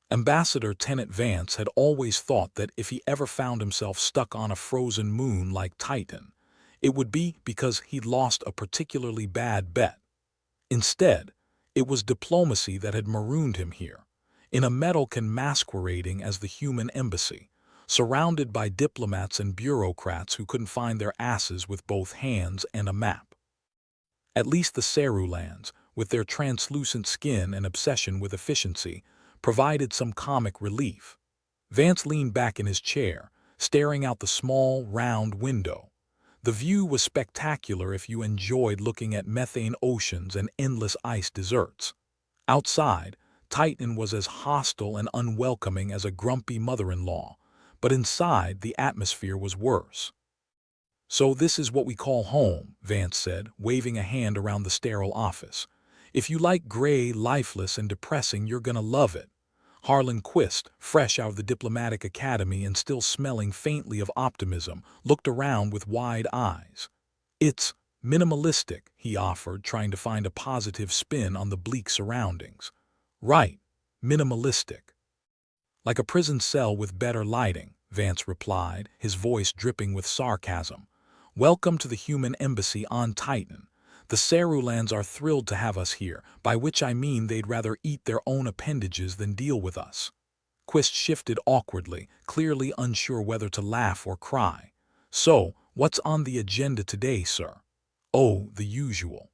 Ambassador Tenant Vance had always thought that if he ever found himself stuck on a frozen moon like Titan, it would be because he'd lost a particularly bad bet. Instead, it was diplomacy that had marooned him here, in a metalcan masquerading as the human embassy, surrounded by diplomats and bureaucrats who couldn't find their asses with both hands and a map. At least the Cerulans, with their translucent skin and obsession with efficiency, provided some comic relief. Vance leaned back in his chair, staring out the small, round window. The view was spectacular if you enjoyed looking at methane oceans and endless ice deserts. Outside, Titan was as hostile and unwelcoming as a grumpy mother-in-law, but inside the atmosphere was worse. "So this is what we call home," Vance said, waving a hand around the sterile office. "If you like gray, lifeless, and depressing, you're gonna love it." Harlan Quist, fresh out of the diplomatic academy and still smelling faintly of optimism, looked around with wide eyes. "It's minimalistic," he offered, trying to find a positive spin on the bleak surroundings. "Right, minimalistic. Like a prison cell with better lighting," Vance replied, his voice dripping with sarcasm. "Welcome to the human embassy on Titan. The Cerulans are thrilled to have us here, by which I mean they'd rather eat their own appendages than deal with us." Quist shifted awkwardly, clearly unsure whether to laugh or cry. "So, what's on the agenda today, sir?" "Oh, the usual.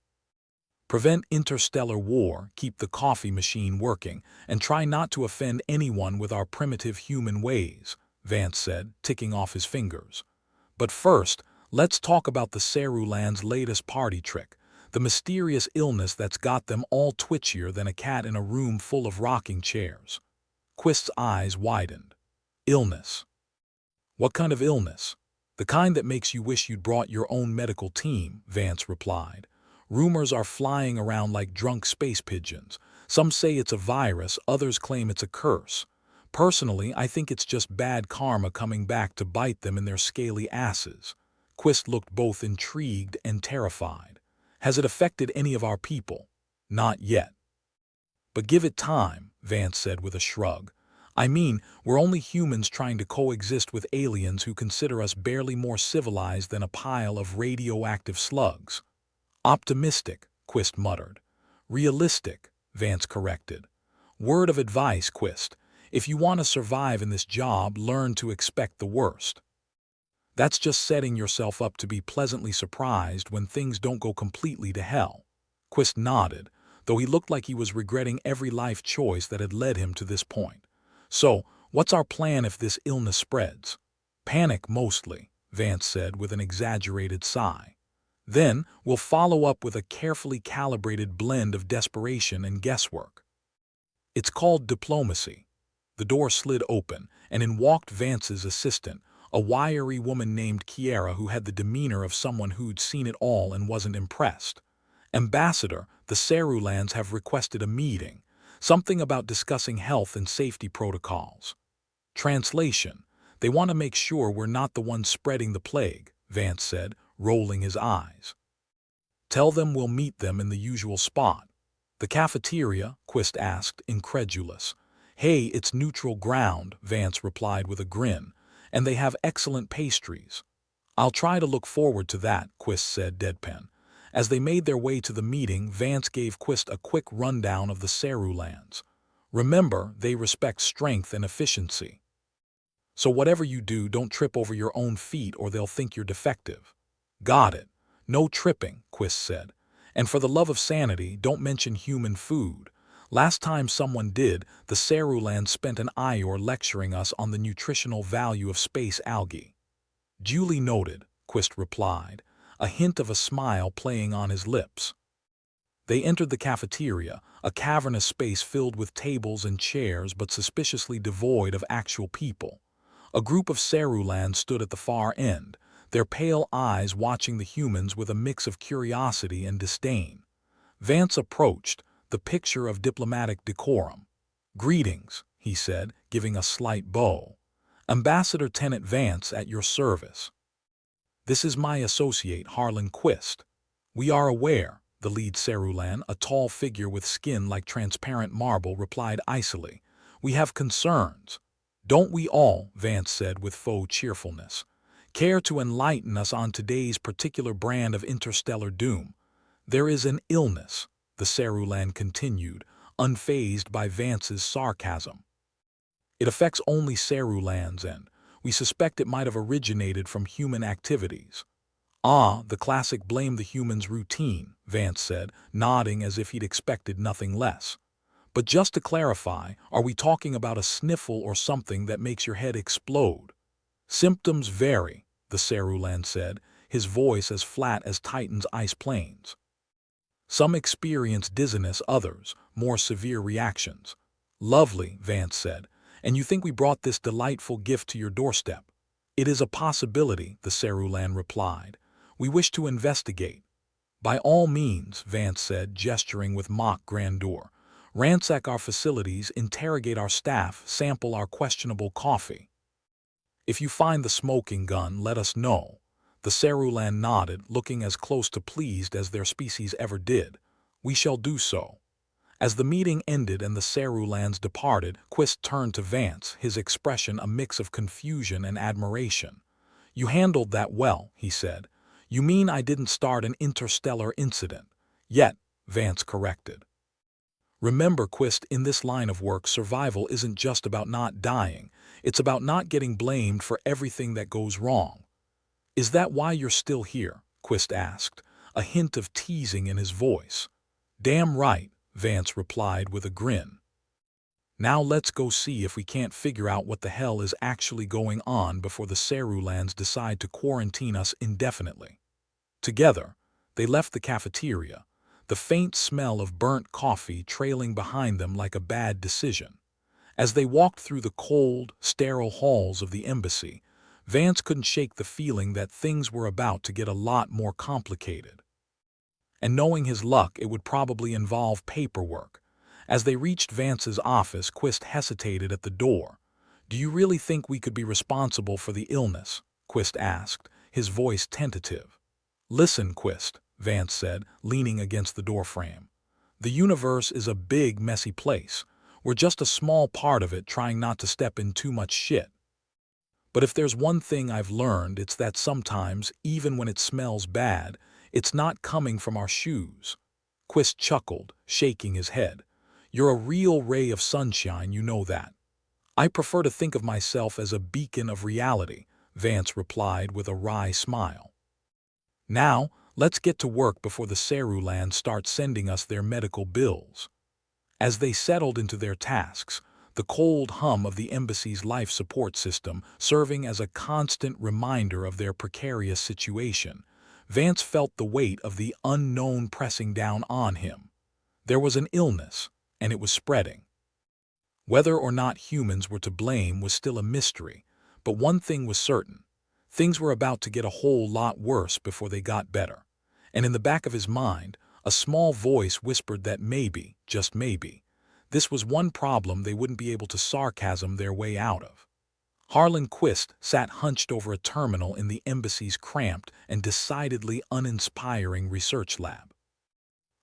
Prevent interstellar war, keep the coffee machine working, and try not to offend anyone with our primitive human ways," Vance said, ticking off his fingers. "But first, let's talk about the Cerulans' latest party trick, the mysterious illness that's got them all twitchier than a cat in a room full of rocking chairs." Quist's eyes widened. "Illness? What kind of illness?" "The kind that makes you wish you'd brought your own medical team," Vance replied. "Rumors are flying around like drunk space pigeons. Some say it's a virus, others claim it's a curse. Personally, I think it's just bad karma coming back to bite them in their scaly asses." Quist looked both intrigued and terrified. "Has it affected any of our people?" "Not yet. But give it time," Vance said with a shrug. "I mean, we're only humans trying to coexist with aliens who consider us barely more civilized than a pile of radioactive slugs." "Optimistic," Quist muttered. "Realistic," Vance corrected. "Word of advice, Quist. If you want to survive in this job, learn to expect the worst. That's just setting yourself up to be pleasantly surprised when things don't go completely to hell." Quist nodded, though he looked like he was regretting every life choice that had led him to this point. "So, what's our plan if this illness spreads?" "Panic mostly," Vance said with an exaggerated sigh. "Then we'll follow up with a carefully calibrated blend of desperation and guesswork. It's called diplomacy." The door slid open, and in walked Vance's assistant, a wiry woman named Kiera who had the demeanor of someone who'd seen it all and wasn't impressed. "Ambassador, the Cerulans have requested a meeting. Something about discussing health and safety protocols." Translation: "They want to make sure we're not the ones spreading the plague," Vance said, rolling his eyes. "Tell them we'll meet them in the usual spot." "The cafeteria?" Quist asked, incredulous. "Hey, it's neutral ground," Vance replied with a grin. "And they have excellent pastries." "I'll try to look forward to that," Quist said, deadpan. As they made their way to the meeting, Vance gave Quist a quick rundown of the Cerulans. "Remember, they respect strength and efficiency. So whatever you do, don't trip over your own feet or they'll think you're defective." "Got it. No tripping," Quist said. "And for the love of sanity, don't mention human food. Last time someone did, the Cerulans spent an Ior lecturing us on the nutritional value of space algae." "Duly noted," Quist replied, a hint of a smile playing on his lips. They entered the cafeteria, a cavernous space filled with tables and chairs but suspiciously devoid of actual people. A group of Cerulans stood at the far end, their pale eyes watching the humans with a mix of curiosity and disdain. Vance approached, the picture of diplomatic decorum. "Greetings," he said, giving a slight bow. "Ambassador Tenant Vance at your service. This is my associate, Harlan Quist." "We are aware," the lead Cerulan, a tall figure with skin like transparent marble, replied icily. We have concerns. Don't we all, Vance said with faux cheerfulness. Care to enlighten us on today's particular brand of interstellar doom? There is an illness, the Sarulan continued, unfazed by Vance's sarcasm. It affects only Sarulans, and we suspect it might have originated from human activities. Ah, the classic blame the humans routine, Vance said, nodding as if he'd expected nothing less. But just to clarify, are we talking about a sniffle or something that makes your head explode? Symptoms vary, the Sarulan said, his voice as flat as Titan's ice plains. Some experience dizziness, others, more severe reactions. Lovely, Vance said, and you think we brought this delightful gift to your doorstep? It is a possibility, the Sarulan replied. We wish to investigate. By all means, Vance said, gesturing with mock grandeur. Ransack our facilities, interrogate our staff, sample our questionable coffee. If you find the smoking gun, let us know. The Sarulan nodded, looking as close to pleased as their species ever did. We shall do so. As the meeting ended and the Sarulans departed, Quist turned to Vance, his expression a mix of confusion and admiration. You handled that well, he said. You mean I didn't start an interstellar incident? Yet, Vance corrected. Remember, Quist, in this line of work, survival isn't just about not dying. It's about not getting blamed for everything that goes wrong. Is that why you're still here? Quist asked, a hint of teasing in his voice. Damn right, Vance replied with a grin. Now let's go see if we can't figure out what the hell is actually going on before the Sarulans decide to quarantine us indefinitely. Together, they left the cafeteria, the faint smell of burnt coffee trailing behind them like a bad decision. As they walked through the cold, sterile halls of the embassy, Vance couldn't shake the feeling that things were about to get a lot more complicated. And knowing his luck, it would probably involve paperwork. As they reached Vance's office, Quist hesitated at the door. Do you really think we could be responsible for the illness? Quist asked, his voice tentative. Listen, Quist, Vance said, leaning against the doorframe. The universe is a big, messy place. We're just a small part of it, trying not to step in too much shit. But if there's one thing I've learned, it's that sometimes, even when it smells bad, it's not coming from our shoes. Quist chuckled, shaking his head. You're a real ray of sunshine, you know that. I prefer to think of myself as a beacon of reality, Vance replied with a wry smile. Now, let's get to work before the Sarulans start sending us their medical bills. As they settled into their tasks, the cold hum of the embassy's life support system serving as a constant reminder of their precarious situation, Vance felt the weight of the unknown pressing down on him. There was an illness, and it was spreading. Whether or not humans were to blame was still a mystery, but one thing was certain. Things were about to get a whole lot worse before they got better. And in the back of his mind, a small voice whispered that maybe, just maybe, this was one problem they wouldn't be able to sarcasm their way out of. Harlan Quist sat hunched over a terminal in the embassy's cramped and decidedly uninspiring research lab.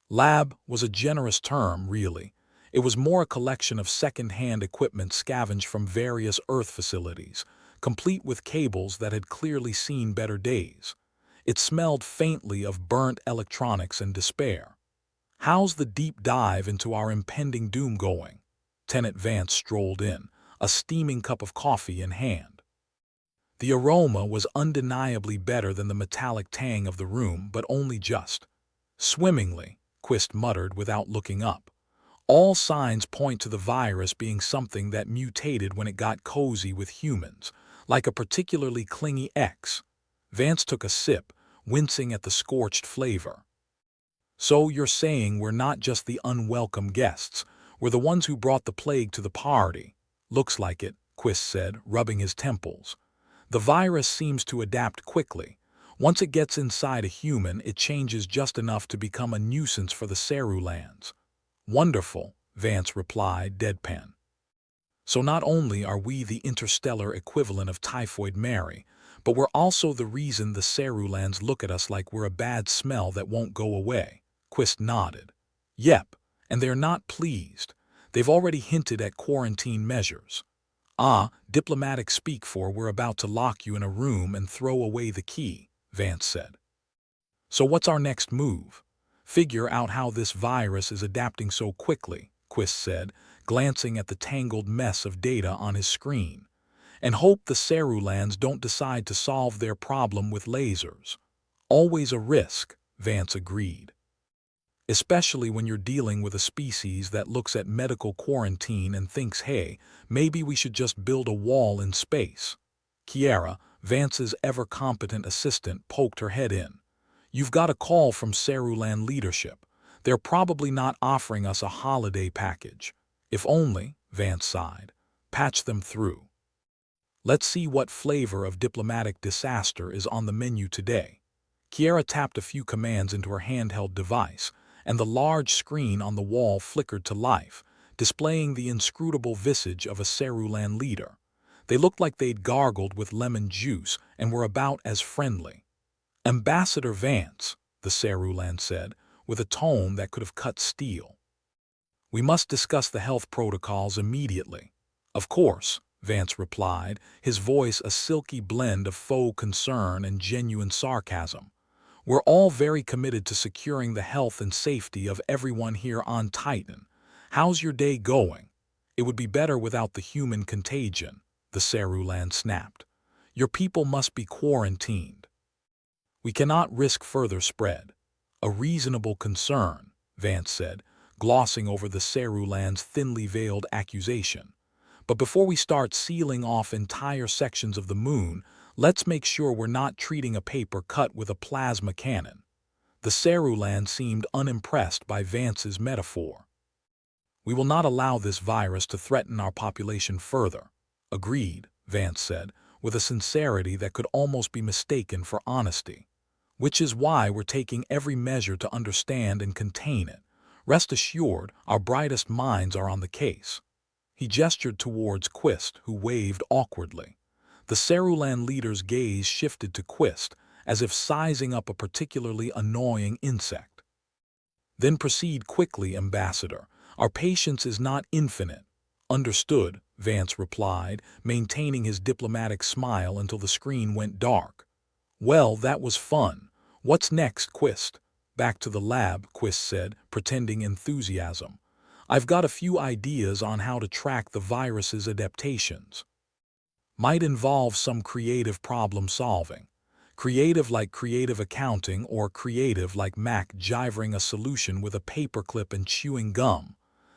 Lab was a generous term, really. It was more a collection of second-hand equipment scavenged from various Earth facilities, complete with cables that had clearly seen better days. It smelled faintly of burnt electronics and despair. How's the deep dive into our impending doom going? Tenant Vance strolled in, a steaming cup of coffee in hand. The aroma was undeniably better than the metallic tang of the room, but only just. Swimmingly, Quist muttered without looking up. All signs point to the virus being something that mutated when it got cozy with humans, like a particularly clingy ex. Vance took a sip, wincing at the scorched flavor. So you're saying we're not just the unwelcome guests, we're the ones who brought the plague to the party. Looks like it, Quist said, rubbing his temples. The virus seems to adapt quickly. Once it gets inside a human, it changes just enough to become a nuisance for the Sarulans. Wonderful, Vance replied, deadpan. So not only are we the interstellar equivalent of Typhoid Mary, but we're also the reason the Sarulans look at us like we're a bad smell that won't go away. Quist nodded. Yep, and they're not pleased. They've already hinted at quarantine measures. Ah, diplomatic speak for we're about to lock you in a room and throw away the key, Vance said. So what's our next move? Figure out how this virus is adapting so quickly, Quist said, glancing at the tangled mess of data on his screen. And hope the Cerulans don't decide to solve their problem with lasers. Always a risk, Vance agreed. Especially when you're dealing with a species that looks at medical quarantine and thinks, hey, maybe we should just build a wall in space. Kiera, Vance's ever-competent assistant, poked her head in. You've got a call from Cerulan leadership. They're probably not offering us a holiday package. If only, Vance sighed, patch them through. Let's see what flavor of diplomatic disaster is on the menu today. Kiera tapped a few commands into her handheld device, and the large screen on the wall flickered to life, displaying the inscrutable visage of a Cerulan leader. They looked like they'd gargled with lemon juice and were about as friendly. Ambassador Vance, the Cerulan said, with a tone that could have cut steel. We must discuss the health protocols immediately. Of course, Vance replied, his voice a silky blend of faux concern and genuine sarcasm. We're all very committed to securing the health and safety of everyone here on Titan. How's your day going? It would be better without the human contagion, the Cerulan snapped. Your people must be quarantined. We cannot risk further spread. A reasonable concern, Vance said, glossing over the Cerulan's thinly veiled accusation. But before we start sealing off entire sections of the moon, let's make sure we're not treating a paper cut with a plasma cannon. The Cerulan seemed unimpressed by Vance's metaphor. We will not allow this virus to threaten our population further. Agreed, Vance said, with a sincerity that could almost be mistaken for honesty. Which is why we're taking every measure to understand and contain it. Rest assured, our brightest minds are on the case. He gestured towards Quist, who waved awkwardly. The Cerulan leader's gaze shifted to Quist, as if sizing up a particularly annoying insect. Then proceed quickly, Ambassador. Our patience is not infinite. Understood, Vance replied, maintaining his diplomatic smile until the screen went dark. Well, that was fun. What's next, Quist? Back to the lab, Quist said, pretending enthusiasm. I've got a few ideas on how to track the virus's adaptations. Might involve some creative problem solving. Creative like creative accounting or creative like Mac jivering a solution with a paperclip and chewing gum.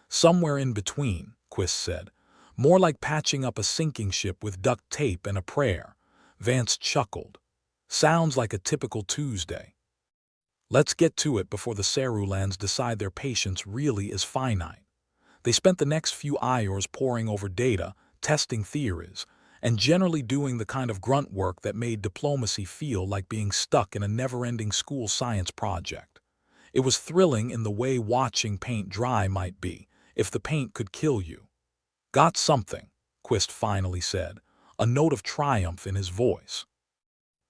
Somewhere in between, Quist said. More like patching up a sinking ship with duct tape and a prayer. Vance chuckled. Sounds like a typical Tuesday. Let's get to it before the Cerulans decide their patience really is finite. They spent the next few hours poring over data, testing theories, and generally doing the kind of grunt work that made diplomacy feel like being stuck in a never-ending school science project. It was thrilling in the way watching paint dry might be, if the paint could kill you. Got something, Quist finally said, a note of triumph in his voice.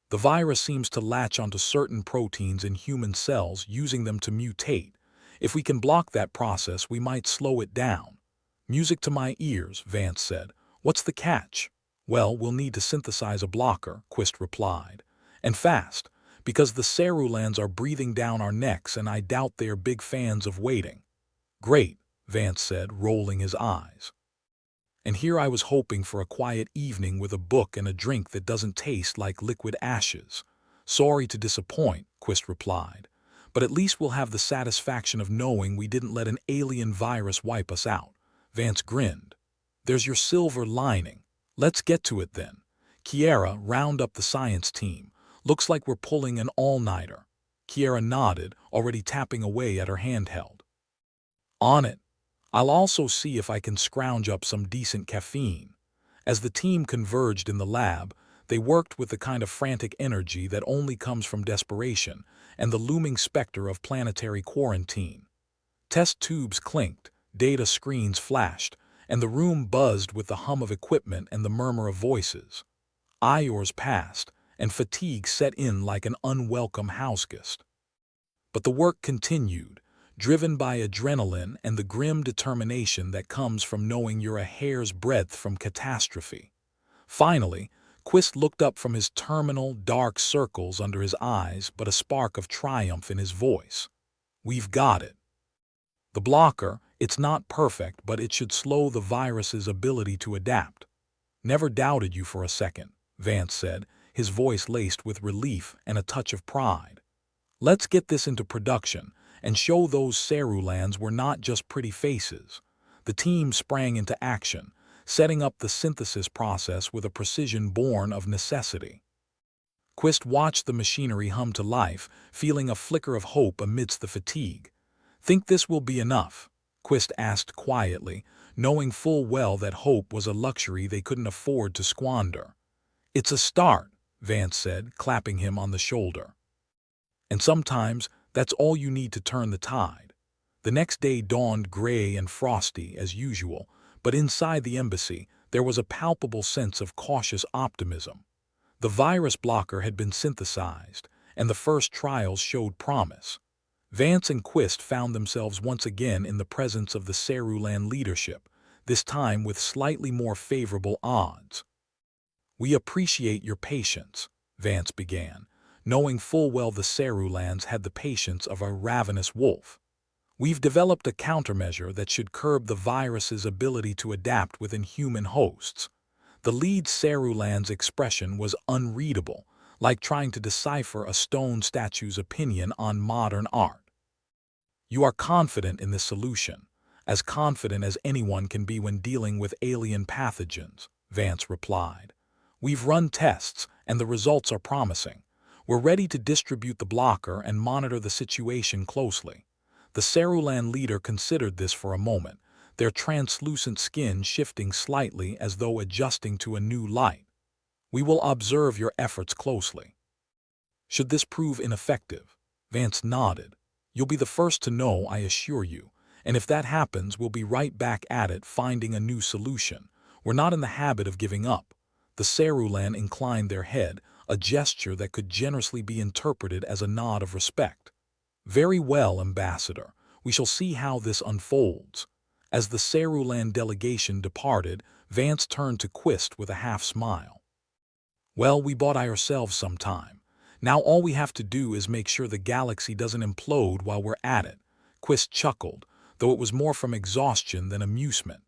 The virus seems to latch onto certain proteins in human cells, using them to mutate. If we can block that process, we might slow it down. Music to my ears, Vance said. What's the catch? Well, we'll need to synthesize a blocker, Quist replied. And fast, because the Cerulans are breathing down our necks and I doubt they are big fans of waiting. Great, Vance said, rolling his eyes. And here I was hoping for a quiet evening with a book and a drink that doesn't taste like liquid ashes. Sorry to disappoint, Quist replied. But at least we'll have the satisfaction of knowing we didn't let an alien virus wipe us out. Vance grinned. There's your silver lining. Let's get to it then. Kiera, round up the science team. Looks like we're pulling an all-nighter. Kiera nodded, already tapping away at her handheld. On it. I'll also see if I can scrounge up some decent caffeine. As the team converged in the lab, they worked with the kind of frantic energy that only comes from desperation and the looming specter of planetary quarantine. Test tubes clinked, data screens flashed, and the room buzzed with the hum of equipment and the murmur of voices. Hours passed, and fatigue set in like an unwelcome houseguest. But the work continued. driven by adrenaline and the grim determination that comes from knowing you're a hair's breadth from catastrophe. Finally, Quist looked up from his terminal, dark circles under his eyes, but a spark of triumph in his voice. "We've got it. The blocker, it's not perfect, but it should slow the virus's ability to adapt." "Never doubted you for a second," Vance said, his voice laced with relief and a touch of pride. "Let's get this into production and show those Cerulans we're not just pretty faces." The team sprang into action, setting up the synthesis process with a precision born of necessity. Quist watched the machinery hum to life, feeling a flicker of hope amidst the fatigue. "Think this will be enough?" Quist asked quietly, knowing full well that hope was a luxury they couldn't afford to squander. "It's a start," Vance said, clapping him on the shoulder. "And sometimes that's all you need to turn the tide." The next day dawned gray and frosty as usual, but inside the embassy there was a palpable sense of cautious optimism. The virus blocker had been synthesized, and the first trials showed promise. Vance and Quist found themselves once again in the presence of the Cerulan leadership, this time with slightly more favorable odds. "We appreciate your patience," Vance began, knowing full well the Cerulans had the patience of a ravenous wolf. "We've developed a countermeasure that should curb the virus's ability to adapt within human hosts." The lead Cerulan's expression was unreadable, like trying to decipher a stone statue's opinion on modern art. "You are confident in this solution, as confident as anyone can be when dealing with alien pathogens," Vance replied. "We've run tests, and the results are promising. We're ready to distribute the blocker and monitor the situation closely." The Cerulan leader considered this for a moment, their translucent skin shifting slightly as though adjusting to a new light. "We will observe your efforts closely. Should this prove ineffective," Vance nodded, "you'll be the first to know, I assure you, and if that happens, we'll be right back at it finding a new solution. We're not in the habit of giving up." The Cerulan inclined their head, a gesture that could generously be interpreted as a nod of respect. "Very well, Ambassador. We shall see how this unfolds." As the Cerulan delegation departed, Vance turned to Quist with a half-smile. "Well, we bought ourselves some time. Now all we have to do is make sure the galaxy doesn't implode while we're at it." Quist chuckled, though it was more from exhaustion than amusement.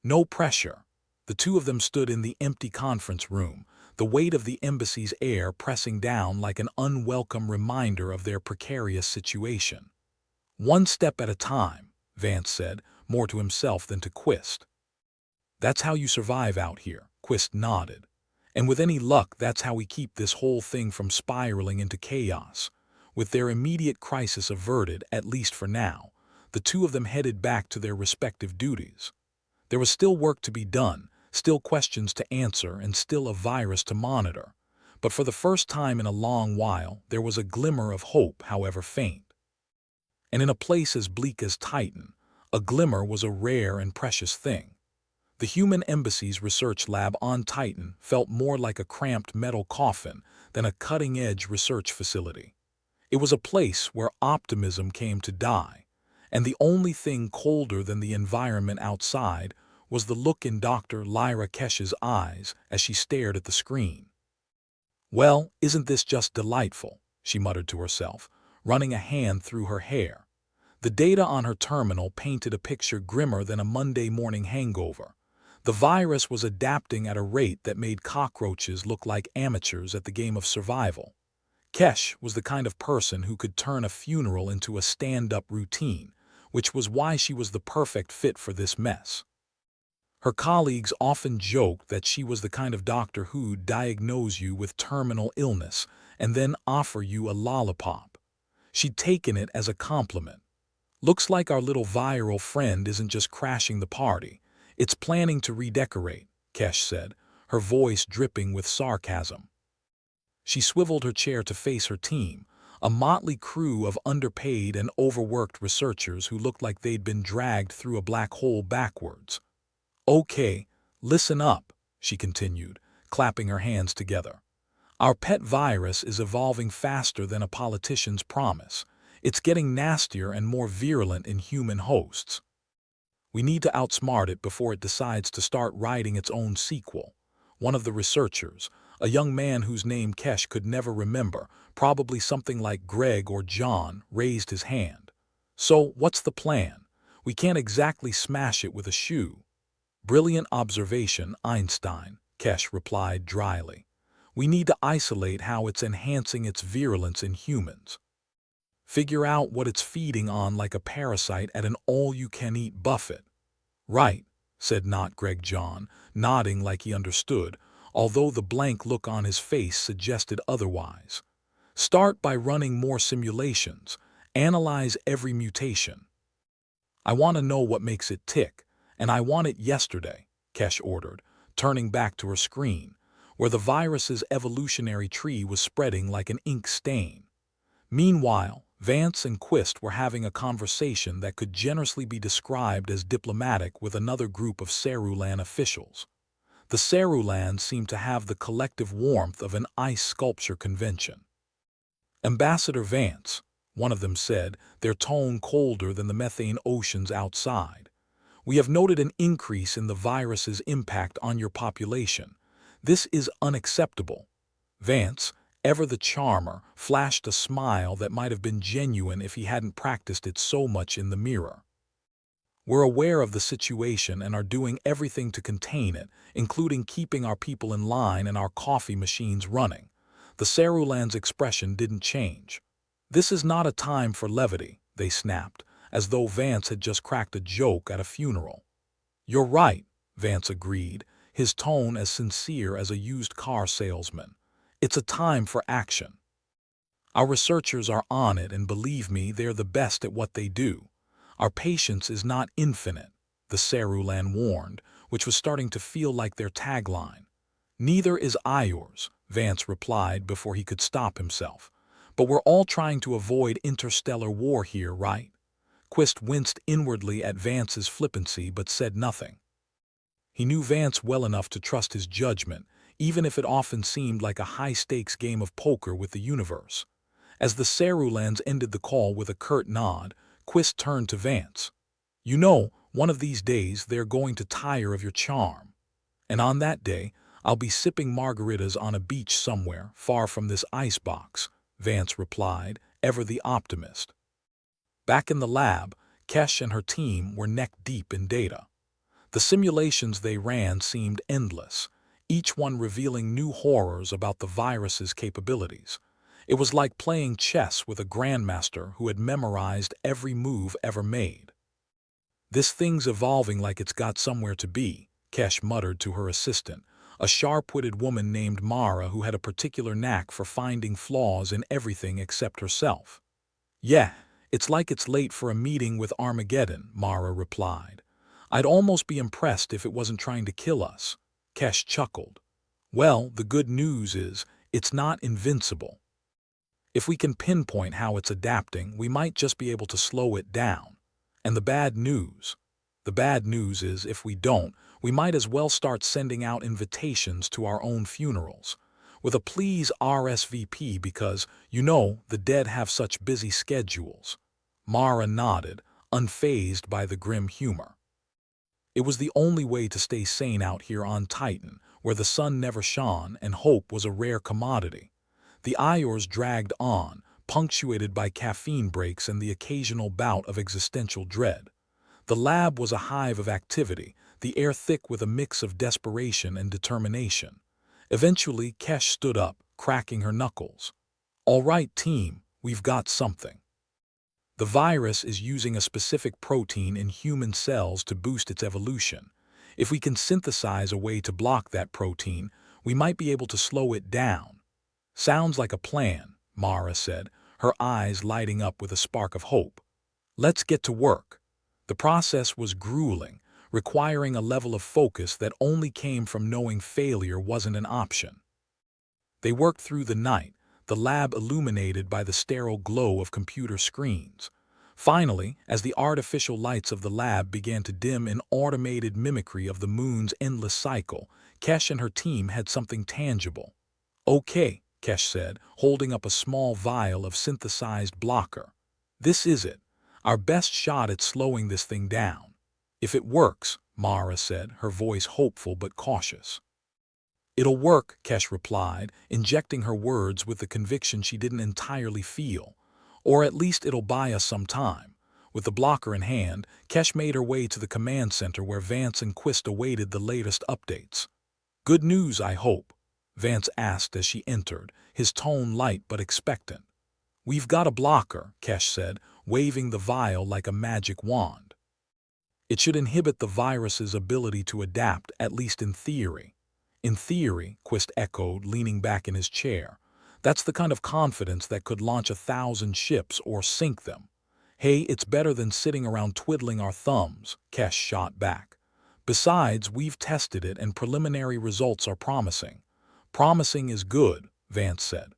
"No pressure." The two of them stood in the empty conference room, the weight of the embassy's air pressing down like an unwelcome reminder of their precarious situation. "One step at a time," Vance said, more to himself than to Quist. "That's how you survive out here," Quist nodded. "And with any luck, that's how we keep this whole thing from spiraling into chaos." With their immediate crisis averted, at least for now, the two of them headed back to their respective duties. There was still work to be done, still questions to answer, and still a virus to monitor. But for the first time in a long while, there was a glimmer of hope, however faint. And in a place as bleak as Titan, a glimmer was a rare and precious thing. The human embassy's research lab on Titan felt more like a cramped metal coffin than a cutting-edge research facility. It was a place where optimism came to die, and the only thing colder than the environment outside was the look in Dr. Lyra Kesh's eyes as she stared at the screen. "Well, isn't this just delightful?" she muttered to herself, running a hand through her hair. The data on her terminal painted a picture grimmer than a Monday morning hangover. The virus was adapting at a rate that made cockroaches look like amateurs at the game of survival. Kesh was the kind of person who could turn a funeral into a stand-up routine, which was why she was the perfect fit for this mess. Her colleagues often joked that she was the kind of doctor who'd diagnose you with terminal illness and then offer you a lollipop. She'd taken it as a compliment. "Looks like our little viral friend isn't just crashing the party. It's planning to redecorate," Kesh said, her voice dripping with sarcasm. She swiveled her chair to face her team, a motley crew of underpaid and overworked researchers who looked like they'd been dragged through a black hole backwards. "Okay, listen up," she continued, clapping her hands together. "Our pet virus is evolving faster than a politician's promise. It's getting nastier and more virulent in human hosts. We need to outsmart it before it decides to start writing its own sequel. One of the researchers, a young man whose name Kesh could never remember, probably something like Greg or John, raised his hand. So, what's the plan? We can't exactly smash it with a shoe. Brilliant observation, Einstein, Kesh replied dryly. We need to isolate how it's enhancing its virulence in humans. Figure out what it's feeding on like a parasite at an all-you-can-eat buffet. Right, said Not Greg John, nodding like he understood, although the blank look on his face suggested otherwise. Start by running more simulations. Analyze every mutation. I want to know what makes it tick, and I want it yesterday, Kesh ordered, turning back to her screen, where the virus's evolutionary tree was spreading like an ink stain. Meanwhile, Vance and Quist were having a conversation that could generously be described as diplomatic with another group of Cerulean officials. The Cerulans seemed to have the collective warmth of an ice sculpture convention. Ambassador Vance, one of them said, their tone colder than the methane oceans outside. We have noted an increase in the virus's impact on your population. This is unacceptable. Vance, ever the charmer, flashed a smile that might have been genuine if he hadn't practiced it so much in the mirror. We're aware of the situation and are doing everything to contain it, including keeping our people in line and our coffee machines running. The Cerulans' expression didn't change. This is not a time for levity, they snapped, as though Vance had just cracked a joke at a funeral. You're right, Vance agreed, his tone as sincere as a used car salesman. It's a time for action. Our researchers are on it, and believe me, they're the best at what they do. Our patience is not infinite, the Cerulan warned, which was starting to feel like their tagline. Neither is yours, Vance replied before he could stop himself. But we're all trying to avoid interstellar war here, right? Quist winced inwardly at Vance's flippancy but said nothing. He knew Vance well enough to trust his judgment, even if it often seemed like a high-stakes game of poker with the universe. As the Cerulans ended the call with a curt nod, Quist turned to Vance. You know, one of these days they're going to tire of your charm. And on that day, I'll be sipping margaritas on a beach somewhere, far from this icebox, Vance replied, ever the optimist. Back in the lab, Kesh and her team were neck-deep in data. The simulations they ran seemed endless, each one revealing new horrors about the virus's capabilities. It was like playing chess with a grandmaster who had memorized every move ever made. This thing's evolving like it's got somewhere to be, Kesh muttered to her assistant, a sharp-witted woman named Mara who had a particular knack for finding flaws in everything except herself. Yeah, it's like it's late for a meeting with Armageddon, Mara replied. I'd almost be impressed if it wasn't trying to kill us. Kesh chuckled. Well, the good news is, it's not invincible. If we can pinpoint how it's adapting, we might just be able to slow it down. And the bad news is if we don't, we might as well start sending out invitations to our own funerals, with a please RSVP because, you know, the dead have such busy schedules. Mara nodded, unfazed by the grim humor. It was the only way to stay sane out here on Titan, where the sun never shone and hope was a rare commodity. The Iors dragged on, punctuated by caffeine breaks and the occasional bout of existential dread. The lab was a hive of activity, the air thick with a mix of desperation and determination. Eventually, Kesh stood up, cracking her knuckles. All right, team, we've got something. The virus is using a specific protein in human cells to boost its evolution. If we can synthesize a way to block that protein, we might be able to slow it down. Sounds like a plan, Mara said, her eyes lighting up with a spark of hope. Let's get to work. The process was grueling, requiring a level of focus that only came from knowing failure wasn't an option. They worked through the night, the lab illuminated by the sterile glow of computer screens. Finally, as the artificial lights of the lab began to dim in automated mimicry of the moon's endless cycle, Kesh and her team had something tangible. Okay, Kesh said, holding up a small vial of synthesized blocker. This is it, our best shot at slowing this thing down. If it works, Mara said, her voice hopeful but cautious. It'll work, Kesh replied, injecting her words with the conviction she didn't entirely feel. Or at least it'll buy us some time. With the blocker in hand, Kesh made her way to the command center where Vance and Quist awaited the latest updates. Good news, I hope, Vance asked as she entered, his tone light but expectant. We've got a blocker, Kesh said, waving the vial like a magic wand. It should inhibit the virus's ability to adapt, at least in theory. In theory, Quist echoed, leaning back in his chair. That's the kind of confidence that could launch 1,000 ships or sink them. Hey, it's better than sitting around twiddling our thumbs, Kesh shot back. Besides, we've tested it and preliminary results are promising. Promising is good, Vance said.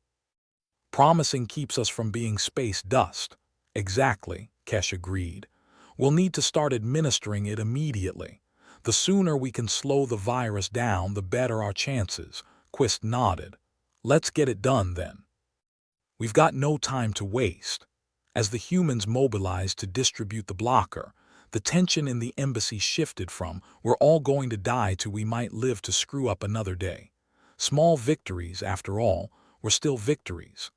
Promising keeps us from being space dust. Exactly, Kesh agreed. We'll need to start administering it immediately. The sooner we can slow the virus down, the better our chances, Quist nodded. Let's get it done then. We've got no time to waste. As the humans mobilized to distribute the blocker, the tension in the embassy shifted from, we're all going to die to we might live to screw up another day. Small victories, after all, were still victories.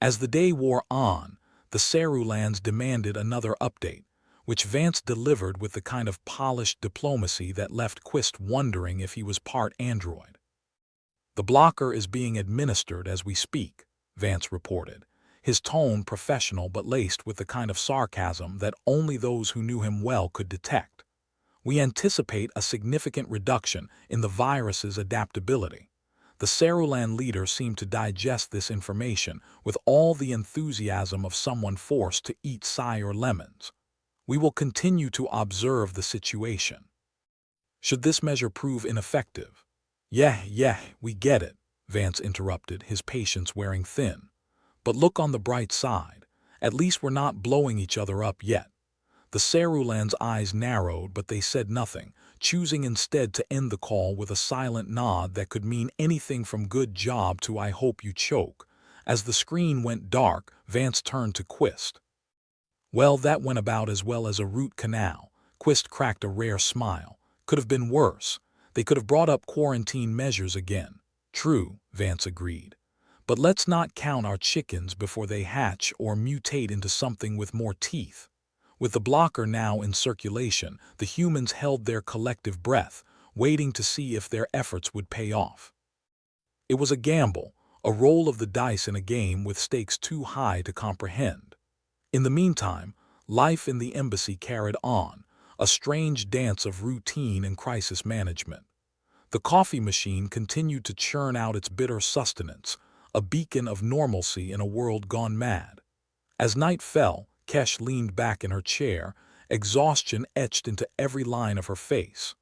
As the day wore on, the Cerulans demanded another update, which Vance delivered with the kind of polished diplomacy that left Quist wondering if he was part android. The blocker is being administered as we speak, Vance reported, his tone professional but laced with the kind of sarcasm that only those who knew him well could detect. We anticipate a significant reduction in the virus's adaptability. The Cerulan leader seemed to digest this information with all the enthusiasm of someone forced to eat sour lemons. We will continue to observe the situation. Should this measure prove ineffective? Yeah, we get it, Vance interrupted, his patience wearing thin. But look on the bright side. At least we're not blowing each other up yet. The Cerulans' eyes narrowed, but they said nothing, choosing instead to end the call with a silent nod that could mean anything from good job to I hope you choke. As the screen went dark, Vance turned to Quist. Well, that went about as well as a root canal. Quist cracked a rare smile. Could have been worse. They could have brought up quarantine measures again. True, Vance agreed. But let's not count our chickens before they hatch or mutate into something with more teeth. With the blocker now in circulation, the humans held their collective breath, waiting to see if their efforts would pay off. It was a gamble, a roll of the dice in a game with stakes too high to comprehend. In the meantime, life in the embassy carried on, a strange dance of routine and crisis management. The coffee machine continued to churn out its bitter sustenance, a beacon of normalcy in a world gone mad. As night fell, Kesh leaned back in her chair, exhaustion etched into every line of her face.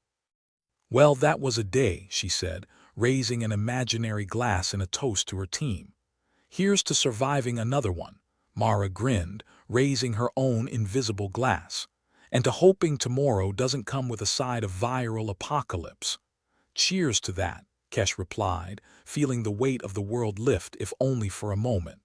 Well, that was a day, she said, raising an imaginary glass in a toast to her team. Here's to surviving another one, Mara grinned, raising her own invisible glass. And to hoping tomorrow doesn't come with a side of viral apocalypse. Cheers to that, Kesh replied, feeling the weight of the world lift if only for a moment.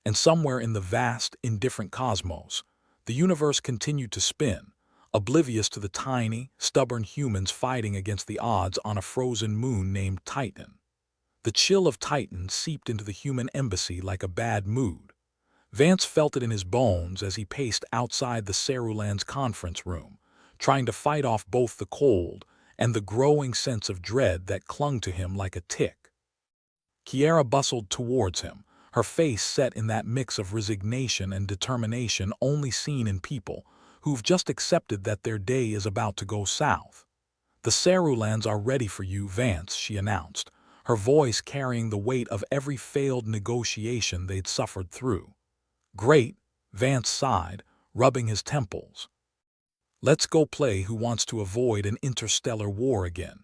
And somewhere in the vast, indifferent cosmos, the universe continued to spin, oblivious to the tiny, stubborn humans fighting against the odds on a frozen moon named Titan. The chill of Titan seeped into the human embassy like a bad mood. Vance felt it in his bones as he paced outside the Cerulans' conference room, trying to fight off both the cold and the growing sense of dread that clung to him like a tick. Kiera bustled towards him, her face set in that mix of resignation and determination only seen in people who've just accepted that their day is about to go south. The Cerulans are ready for you, Vance, she announced, her voice carrying the weight of every failed negotiation they'd suffered through. Great, Vance sighed, rubbing his temples. Let's go play Who Wants to Avoid an Interstellar War again.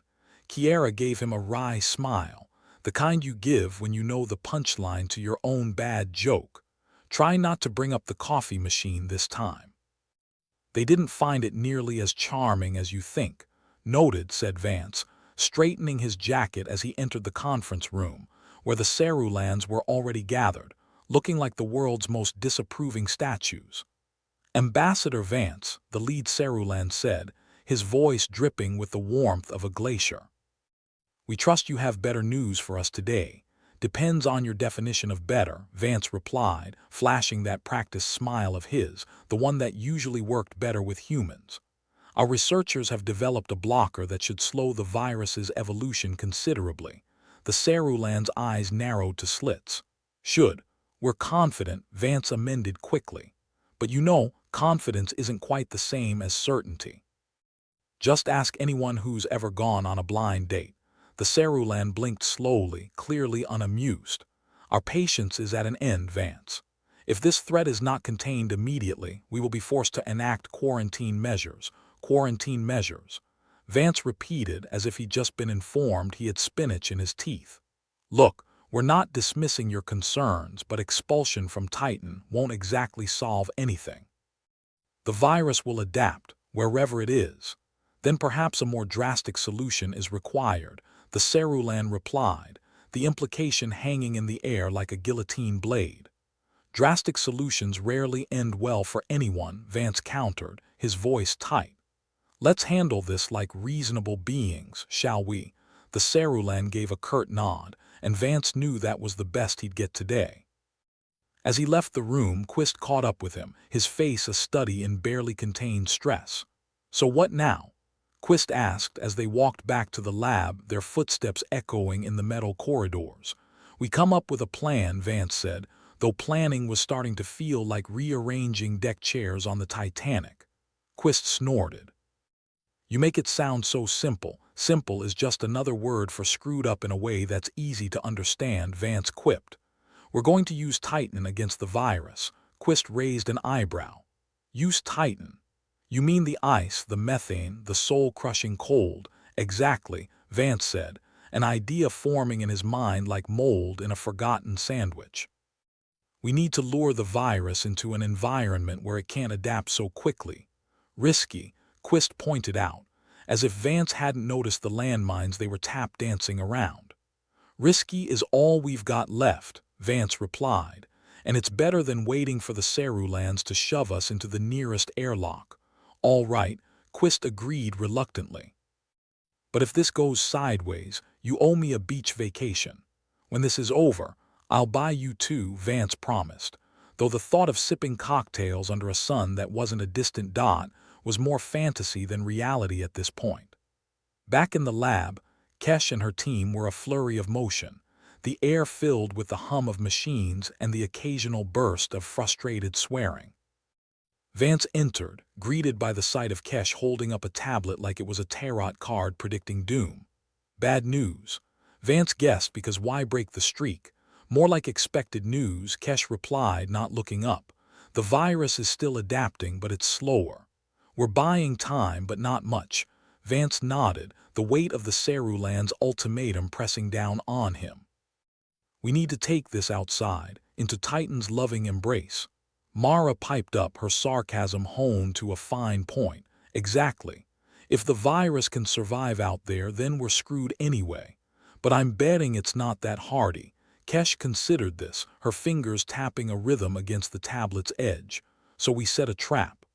Kiera gave him a wry smile, the kind you give when you know the punchline to your own bad joke. Try not to bring up the coffee machine this time. They didn't find it nearly as charming as you think. Noted, said Vance, straightening his jacket as he entered the conference room, where the Cerulans were already gathered, looking like the world's most disapproving statues. Ambassador Vance, the lead Cerulean, said, his voice dripping with the warmth of a glacier. "We trust you have better news for us today. Depends on your definition of better," Vance replied, flashing that practiced smile of his, the one that usually worked better with humans. "Our researchers have developed a blocker that should slow the virus's evolution considerably." The Cerulean's eyes narrowed to slits. "Should. We're confident," Vance amended quickly. "But you know, confidence isn't quite the same as certainty. Just ask anyone who's ever gone on a blind date." The Cerulean blinked slowly, clearly unamused. "Our patience is at an end, Vance. If this threat is not contained immediately, we will be forced to enact quarantine measures." Quarantine measures, Vance repeated as if he'd just been informed he had spinach in his teeth. "Look, we're not dismissing your concerns, but expulsion from Titan won't exactly solve anything. The virus will adapt, wherever it is. Then perhaps a more drastic solution is required," the Cerulean replied, the implication hanging in the air like a guillotine blade. "Drastic solutions rarely end well for anyone," Vance countered, his voice tight. "Let's handle this like reasonable beings, shall we?" The Cerulean gave a curt nod, and Vance knew that was the best he'd get today. As he left the room, Quist caught up with him, his face a study in barely contained stress. "So what now?" Quist asked as they walked back to the lab, their footsteps echoing in the metal corridors. "We come up with a plan," Vance said, though planning was starting to feel like rearranging deck chairs on the Titanic. Quist snorted. "You make it sound so simple." "Simple is just another word for screwed up in a way that's easy to understand," Vance quipped. "We're going to use Titan against the virus." Quist raised an eyebrow. "Use Titan? You mean the ice, the methane, the soul-crushing cold?" "Exactly," Vance said, an idea forming in his mind like mold in a forgotten sandwich. "We need to lure the virus into an environment where it can't adapt so quickly." "Risky," Quist pointed out, as if Vance hadn't noticed the landmines they were tap-dancing around. "Risky is all we've got left," Vance replied, "and it's better than waiting for the Ceruleans to shove us into the nearest airlock." "All right," Quist agreed reluctantly. "But if this goes sideways, you owe me a beach vacation. When this is over, I'll buy you two," Vance promised, though the thought of sipping cocktails under a sun that wasn't a distant dot was more fantasy than reality at this point. Back in the lab, Kesh and her team were a flurry of motion, the air filled with the hum of machines and the occasional burst of frustrated swearing. Vance entered, greeted by the sight of Kesh holding up a tablet like it was a tarot card predicting doom. "Bad news," Vance guessed, because why break the streak? "More like expected news," Kesh replied, not looking up. "The virus is still adapting, but it's slower. We're buying time, but not much." Vance nodded, the weight of the Cerulean's ultimatum pressing down on him. "We need to take this outside, into Titan's loving embrace." Mara piped up, her sarcasm honed to a fine point. "Exactly. If the virus can survive out there, then we're screwed anyway. But I'm betting it's not that hardy." Kesh considered this, her fingers tapping a rhythm against the tablet's edge. "So we set a trap.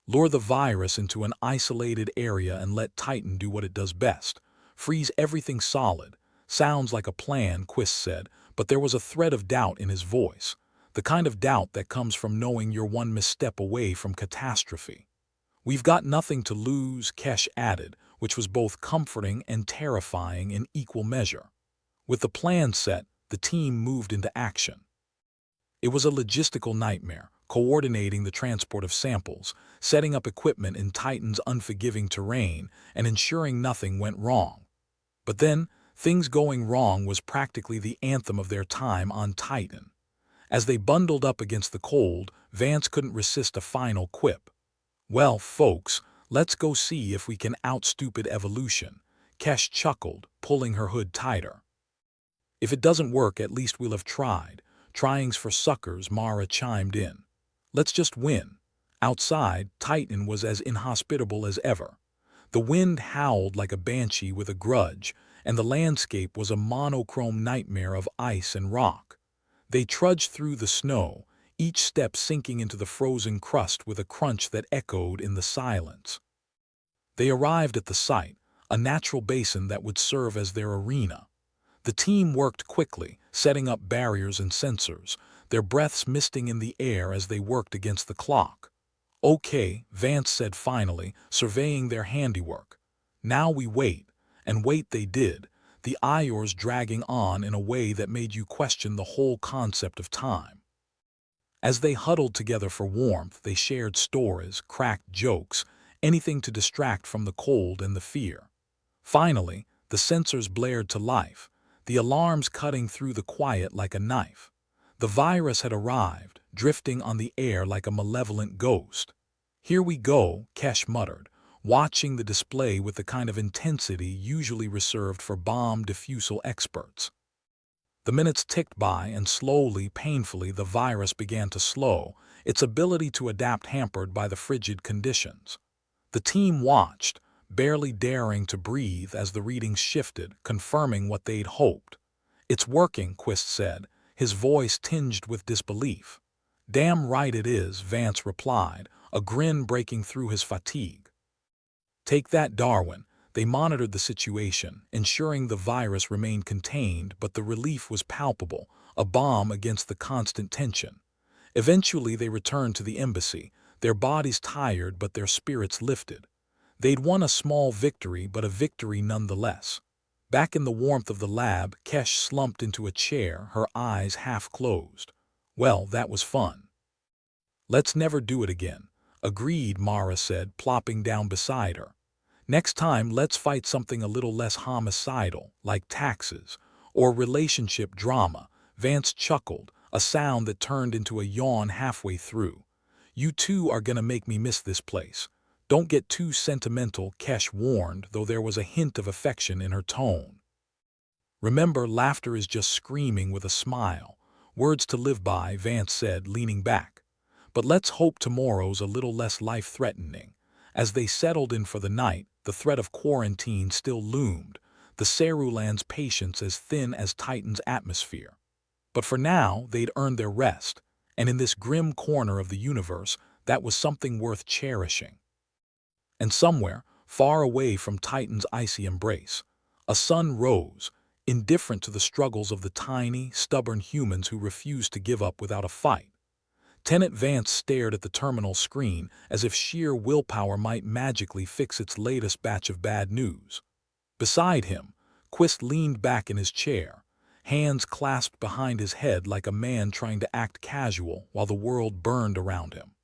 Lure the virus into an isolated area and let Titan do what it does best. Freeze everything solid." "Sounds like a plan," Quist said, but there was a thread of doubt in his voice. The kind of doubt that comes from knowing you're one misstep away from catastrophe. "We've got nothing to lose," Kesh added, which was both comforting and terrifying in equal measure. With the plan set, the team moved into action. It was a logistical nightmare, coordinating the transport of samples, setting up equipment in Titan's unforgiving terrain, and ensuring nothing went wrong. But then, things going wrong was practically the anthem of their time on Titan. As they bundled up against the cold, Vance couldn't resist a final quip. "Well, folks, let's go see if we can out stupid evolution." Kesh chuckled, pulling her hood tighter. "If it doesn't work, at least we'll have tried. Trying's for suckers," Mara chimed in. "Let's just win." Outside, Titan was as inhospitable as ever. The wind howled like a banshee with a grudge, and the landscape was a monochrome nightmare of ice and rock. They trudged through the snow, each step sinking into the frozen crust with a crunch that echoed in the silence. They arrived at the site, a natural basin that would serve as their arena. The team worked quickly, setting up barriers and sensors, their breaths misting in the air as they worked against the clock. "Okay," Vance said finally, surveying their handiwork. "Now we wait," and wait they did, the Iors dragging on in a way that made you question the whole concept of time. As they huddled together for warmth, they shared stories, cracked jokes, anything to distract from the cold and the fear. Finally, the sensors blared to life, the alarms cutting through the quiet like a knife. The virus had arrived, drifting on the air like a malevolent ghost. "Here we go," Kesh muttered, watching the display with the kind of intensity usually reserved for bomb defusal experts. The minutes ticked by, and slowly, painfully, the virus began to slow, its ability to adapt hampered by the frigid conditions. The team watched, barely daring to breathe as the readings shifted, confirming what they'd hoped. "It's working," Quist said, his voice tinged with disbelief. "Damn right it is," Vance replied, a grin breaking through his fatigue. "Take that, Darwin." They monitored the situation, ensuring the virus remained contained, but the relief was palpable, a balm against the constant tension. Eventually they returned to the embassy, their bodies tired but their spirits lifted. They'd won a small victory, but a victory nonetheless. Back in the warmth of the lab, Kesh slumped into a chair, her eyes half closed. "Well, that was fun. Let's never do it again." "Agreed," Mara said, plopping down beside her. "Next time, let's fight something a little less homicidal, like taxes, or relationship drama." Vance chuckled, a sound that turned into a yawn halfway through. "You two are gonna make me miss this place." "Don't get too sentimental," Kesh warned, though there was a hint of affection in her tone. "Remember, laughter is just screaming with a smile. Words to live by," Vance said, leaning back. "But let's hope tomorrow's a little less life-threatening." As they settled in for the night, the threat of quarantine still loomed, the Cerulean's patience as thin as Titan's atmosphere. But for now, they'd earned their rest, and in this grim corner of the universe, that was something worth cherishing. And somewhere, far away from Titan's icy embrace, a sun rose, indifferent to the struggles of the tiny, stubborn humans who refused to give up without a fight. Tenant Vance stared at the terminal screen as if sheer willpower might magically fix its latest batch of bad news. Beside him, Quist leaned back in his chair, hands clasped behind his head like a man trying to act casual while the world burned around him.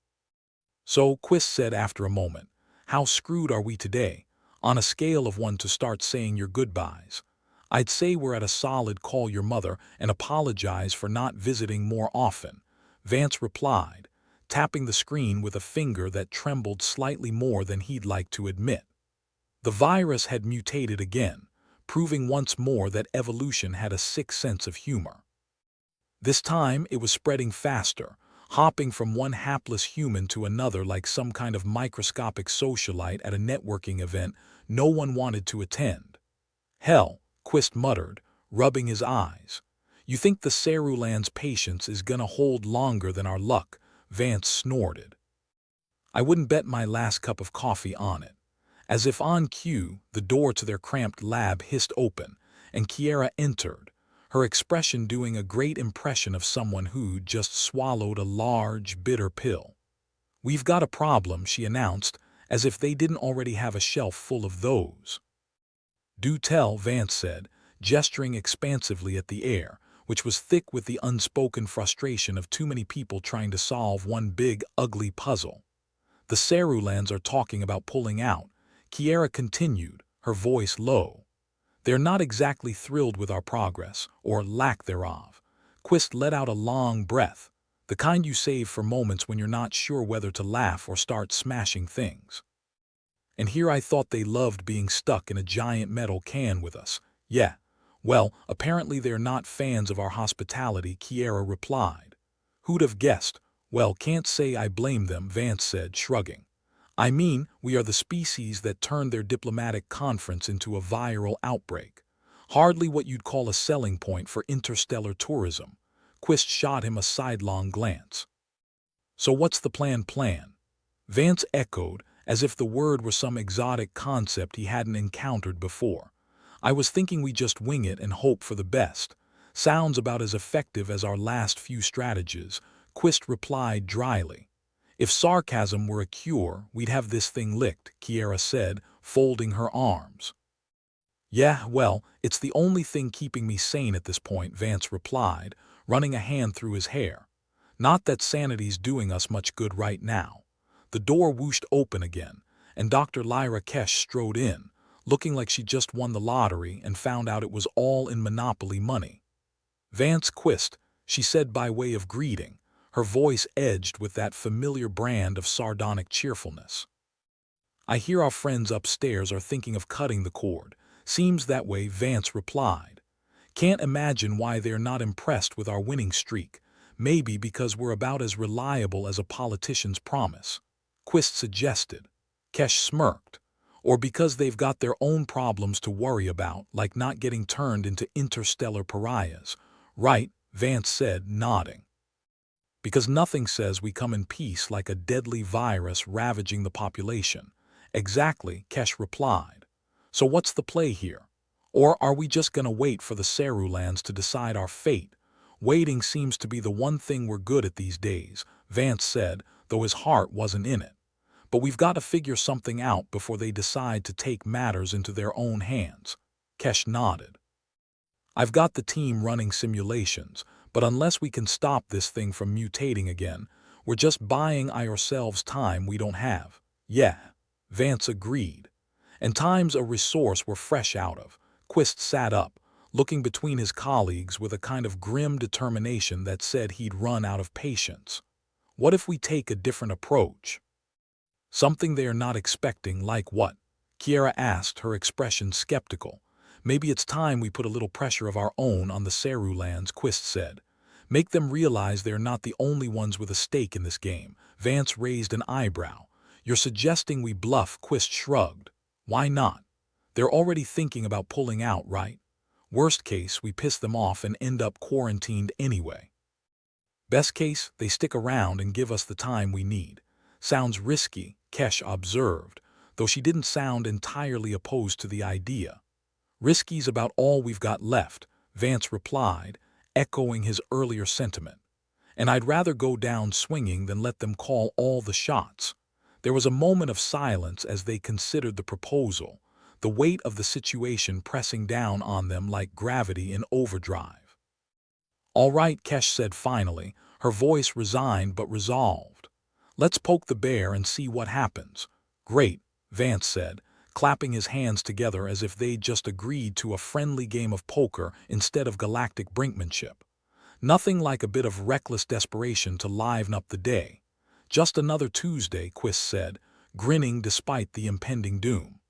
"So," Quist said after a moment, "how screwed are we today? On a scale of 1 to start saying your goodbyes. I'd say we're at a solid call your mother and apologize for not visiting more often," Vance replied, tapping the screen with a finger that trembled slightly more than he'd like to admit. The virus had mutated again, proving once more that evolution had a sick sense of humor. This time it was spreading faster, hopping from one hapless human to another like some kind of microscopic socialite at a networking event no one wanted to attend. "Hell," Quist muttered, rubbing his eyes. "You think the Cerulean's patience is gonna hold longer than our luck?" Vance snorted. "I wouldn't bet my last cup of coffee on it." As if on cue, the door to their cramped lab hissed open, and Kiera entered, her expression doing a great impression of someone who'd just swallowed a large, bitter pill. "We've got a problem," she announced, as if they didn't already have a shelf full of those. "Do tell," Vance said, gesturing expansively at the air, which was thick with the unspoken frustration of too many people trying to solve one big, ugly puzzle. "The Cerulans are talking about pulling out," Kiera continued, her voice low. "They're not exactly thrilled with our progress, or lack thereof." Quist let out a long breath, the kind you save for moments when you're not sure whether to laugh or start smashing things. "And here I thought they loved being stuck in a giant metal can with us." "Yeah. Well, apparently they're not fans of our hospitality," Kiera replied. "Who'd have guessed?" "Well, can't say I blame them," Vance said, shrugging. "I mean, we are the species that turned their diplomatic conference into a viral outbreak. Hardly what you'd call a selling point for interstellar tourism." Quist shot him a sidelong glance. So what's the plan? Vance echoed, as if the word were some exotic concept he hadn't encountered before. I was thinking we just wing it and hope for the best. Sounds about as effective as our last few strategies, Quist replied dryly. If sarcasm were a cure, we'd have this thing licked, Kiera said, folding her arms. Yeah, well, it's the only thing keeping me sane at this point, Vance replied, running a hand through his hair. Not that sanity's doing us much good right now. The door whooshed open again, and Dr. Lyra Kesh strode in, looking like she just won the lottery and found out it was all in Monopoly money. Vance Quist, she said by way of greeting, her voice edged with that familiar brand of sardonic cheerfulness. I hear our friends upstairs are thinking of cutting the cord. Seems that way, Vance replied. Can't imagine why they're not impressed with our winning streak. Maybe because we're about as reliable as a politician's promise, Quist suggested. Kesh smirked. Or because they've got their own problems to worry about, like not getting turned into interstellar pariahs. Right, Vance said, nodding. Because nothing says we come in peace like a deadly virus ravaging the population. Exactly, Kesh replied. So what's the play here? Or are we just gonna wait for the Cerulans to decide our fate? Waiting seems to be the one thing we're good at these days, Vance said, though his heart wasn't in it. But we've got to figure something out before they decide to take matters into their own hands. Kesh nodded. I've got the team running simulations, but unless we can stop this thing from mutating again, we're just buying ourselves time we don't have. Yeah, Vance agreed. And time's a resource we're fresh out of. Quist sat up, looking between his colleagues with a kind of grim determination that said he'd run out of patience. What if we take a different approach? Something they are not expecting, like what? Kiera asked, her expression skeptical. Maybe it's time we put a little pressure of our own on the Cerulans, Quist said. Make them realize they're not the only ones with a stake in this game. Vance raised an eyebrow. You're suggesting we bluff, Quist shrugged. Why not? They're already thinking about pulling out, right? Worst case, we piss them off and end up quarantined anyway. Best case, they stick around and give us the time we need. Sounds risky, Kesh observed, though she didn't sound entirely opposed to the idea. Risky's about all we've got left, Vance replied, echoing his earlier sentiment. And I'd rather go down swinging than let them call all the shots. There was a moment of silence as they considered the proposal, the weight of the situation pressing down on them like gravity in overdrive. All right, Kesh said finally, her voice resigned but resolved. Let's poke the bear and see what happens. Great, Vance said, clapping his hands together as if they'd just agreed to a friendly game of poker instead of galactic brinkmanship. Nothing like a bit of reckless desperation to liven up the day. Just another Tuesday, Quist said, grinning despite the impending doom.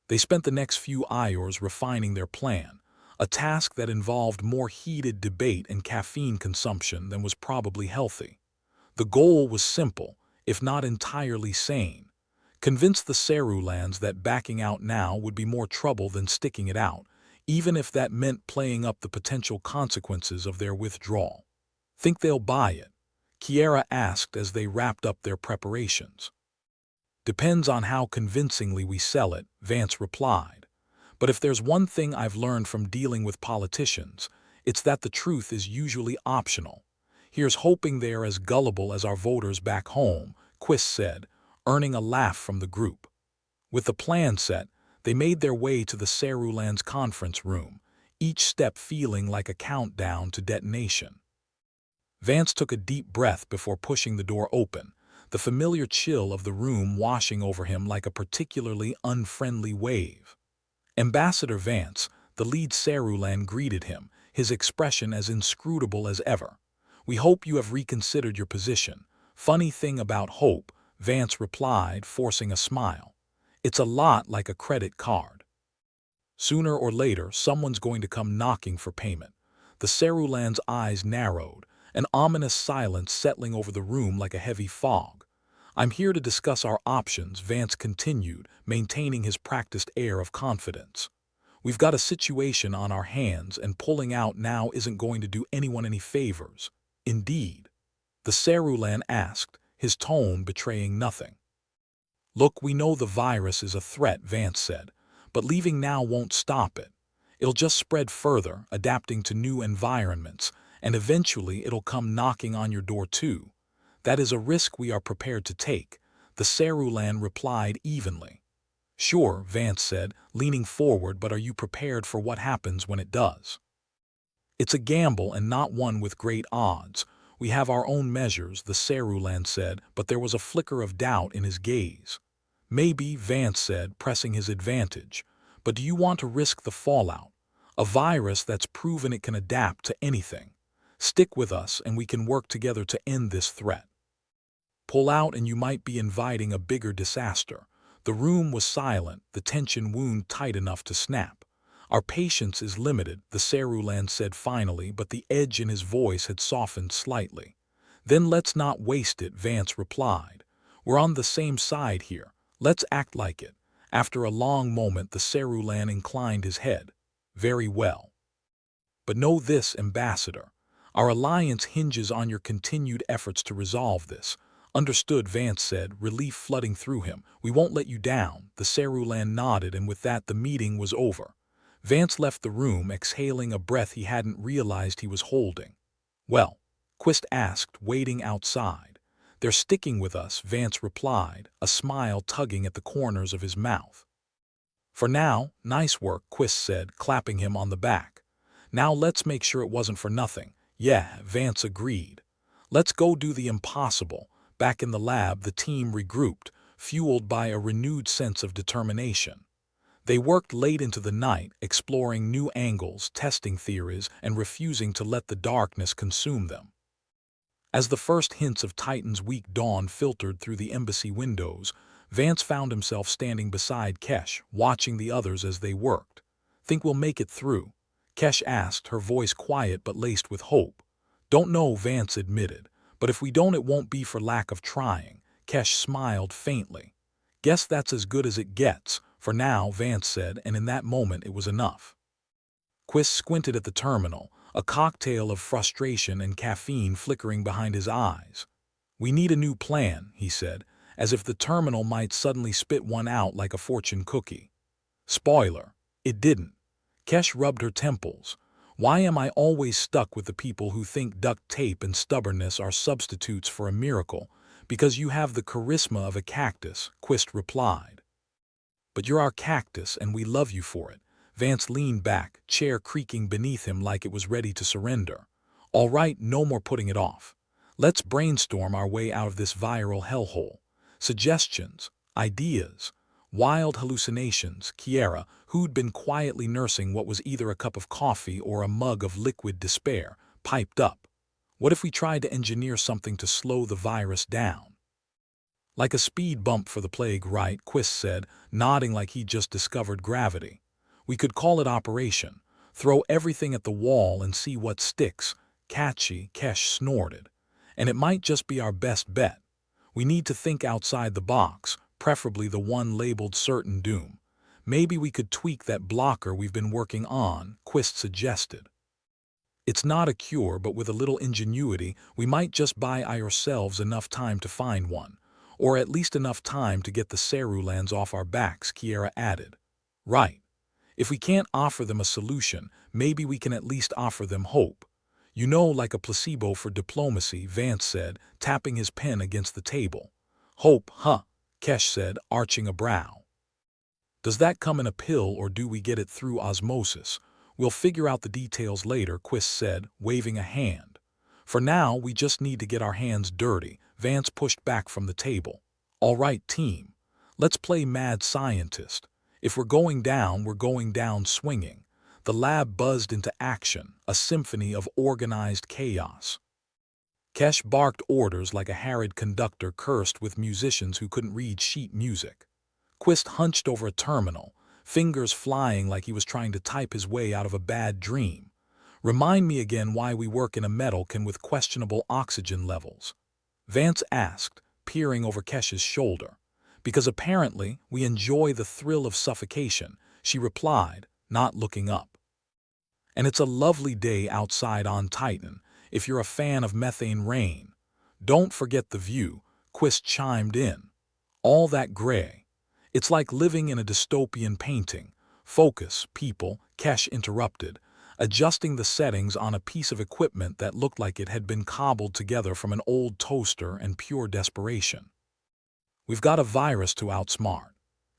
They spent the next few hours refining their plan, a task that involved more heated debate and caffeine consumption than was probably healthy. The goal was simple, if not entirely sane. Convince the Cerulans that backing out now would be more trouble than sticking it out, even if that meant playing up the potential consequences of their withdrawal. Think they'll buy it? Kiera asked as they wrapped up their preparations. Depends on how convincingly we sell it, Vance replied. But if there's one thing I've learned from dealing with politicians, it's that the truth is usually optional. Here's hoping they're as gullible as our voters back home, Quist said, earning a laugh from the group. With the plan set, they made their way to the Cerulans conference room, each step feeling like a countdown to detonation. Vance took a deep breath before pushing the door open, the familiar chill of the room washing over him like a particularly unfriendly wave. Ambassador Vance, the lead Cerulan, greeted him, his expression as inscrutable as ever. We hope you have reconsidered your position. Funny thing about hope, Vance replied, forcing a smile. It's a lot like a credit card. Sooner or later, someone's going to come knocking for payment. The Cerulan's eyes narrowed, an ominous silence settling over the room like a heavy fog. I'm here to discuss our options, Vance continued, maintaining his practiced air of confidence. We've got a situation on our hands, and pulling out now isn't going to do anyone any favors. Indeed, the Cerulean asked, his tone betraying nothing. Look, we know the virus is a threat, Vance said, but leaving now won't stop it. It'll just spread further, adapting to new environments, and eventually it'll come knocking on your door too. That is a risk we are prepared to take, the Cerulean replied evenly. Sure, Vance said, leaning forward, but are you prepared for what happens when it does? It's a gamble and not one with great odds. We have our own measures, the Cerulean said, but there was a flicker of doubt in his gaze. Maybe, Vance said, pressing his advantage, but do you want to risk the fallout? A virus that's proven it can adapt to anything. Stick with us and we can work together to end this threat. Pull out and you might be inviting a bigger disaster. The room was silent, the tension wound tight enough to snap. Our patience is limited, the Cerulean said finally, but the edge in his voice had softened slightly. Then let's not waste it, Vance replied. We're on the same side here. Let's act like it. After a long moment, the Cerulean inclined his head. Very well. But know this, Ambassador. Our alliance hinges on your continued efforts to resolve this. Understood, Vance said, relief flooding through him. We won't let you down. The Cerulean nodded, and with that the meeting was over. Vance left the room, exhaling a breath he hadn't realized he was holding. Well? Quist asked, waiting outside. They're sticking with us, Vance replied, a smile tugging at the corners of his mouth. For now, nice work, Quist said, clapping him on the back. Now let's make sure it wasn't for nothing. Yeah, Vance agreed. Let's go do the impossible. Back in the lab, the team regrouped, fueled by a renewed sense of determination. They worked late into the night, exploring new angles, testing theories, and refusing to let the darkness consume them. As the first hints of Titan's weak dawn filtered through the embassy windows, Vance found himself standing beside Kesh, watching the others as they worked. Think we'll make it through? Kesh asked, her voice quiet but laced with hope. Don't know, Vance admitted. But if we don't, it won't be for lack of trying. Kesh smiled faintly. Guess that's as good as it gets, for now, Vance said, and in that moment it was enough. Quist squinted at the terminal, a cocktail of frustration and caffeine flickering behind his eyes. We need a new plan, he said, as if the terminal might suddenly spit one out like a fortune cookie. Spoiler, it didn't. Kesh rubbed her temples. Why am I always stuck with the people who think duct tape and stubbornness are substitutes for a miracle? Because you have the charisma of a cactus, Quist replied. But you're our cactus and we love you for it. Vance leaned back, chair creaking beneath him like it was ready to surrender. All right, no more putting it off. Let's brainstorm our way out of this viral hellhole. Suggestions, ideas, wild hallucinations. Kiera, who'd been quietly nursing what was either a cup of coffee or a mug of liquid despair, piped up. What if we tried to engineer something to slow the virus down? Like a speed bump for the plague, right? Quist said, nodding like he'd just discovered gravity. We could call it Operation. Throw everything at the wall and see what sticks. Catchy, Kesh snorted. And it might just be our best bet. We need to think outside the box, preferably the one labeled certain doom. Maybe we could tweak that blocker we've been working on, Quist suggested. It's not a cure, but with a little ingenuity, we might just buy ourselves enough time to find one. Or at least enough time to get the Ceruleans off our backs, Kiera added. Right. If we can't offer them a solution, maybe we can at least offer them hope. You know, like a placebo for diplomacy, Vance said, tapping his pen against the table. Hope, huh? Kesh said, arching a brow. Does that come in a pill or do we get it through osmosis? We'll figure out the details later, Quist said, waving a hand. For now, we just need to get our hands dirty. Vance pushed back from the table. All right, team. Let's play mad scientist. If we're going down swinging. The lab buzzed into action, a symphony of organized chaos. Kesh barked orders like a harried conductor cursed with musicians who couldn't read sheet music. Quist hunched over a terminal, fingers flying like he was trying to type his way out of a bad dream. Remind me again why we work in a metal can with questionable oxygen levels. Vance asked, peering over Kesh's shoulder. Because apparently we enjoy the thrill of suffocation, she replied, not looking up. And it's a lovely day outside on Titan, if you're a fan of methane rain. Don't forget the view, Quist chimed in. All that gray. It's like living in a dystopian painting. Focus, people, Kesh interrupted, adjusting the settings on a piece of equipment that looked like it had been cobbled together from an old toaster and pure desperation. We've got a virus to outsmart.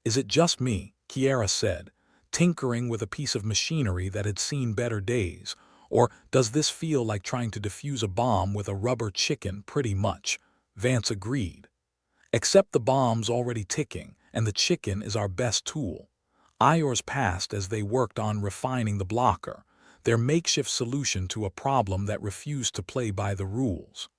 Is it just me, Kiera said, tinkering with a piece of machinery that had seen better days, or does this feel like trying to defuse a bomb with a rubber chicken pretty much? Vance agreed. Except the bomb's already ticking, and the chicken is our best tool. Hours passed as they worked on refining the blocker, their makeshift solution to a problem that refused to play by the rules.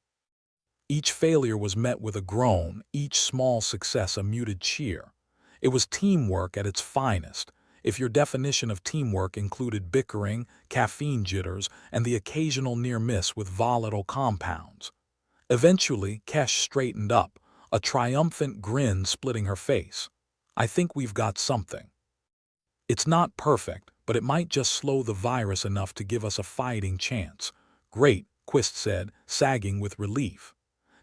Each failure was met with a groan, each small success a muted cheer. It was teamwork at its finest, if your definition of teamwork included bickering, caffeine jitters, and the occasional near miss with volatile compounds. Eventually, Kesh straightened up, a triumphant grin splitting her face. I think we've got something. It's not perfect, but it might just slow the virus enough to give us a fighting chance. Great, Quist said, sagging with relief.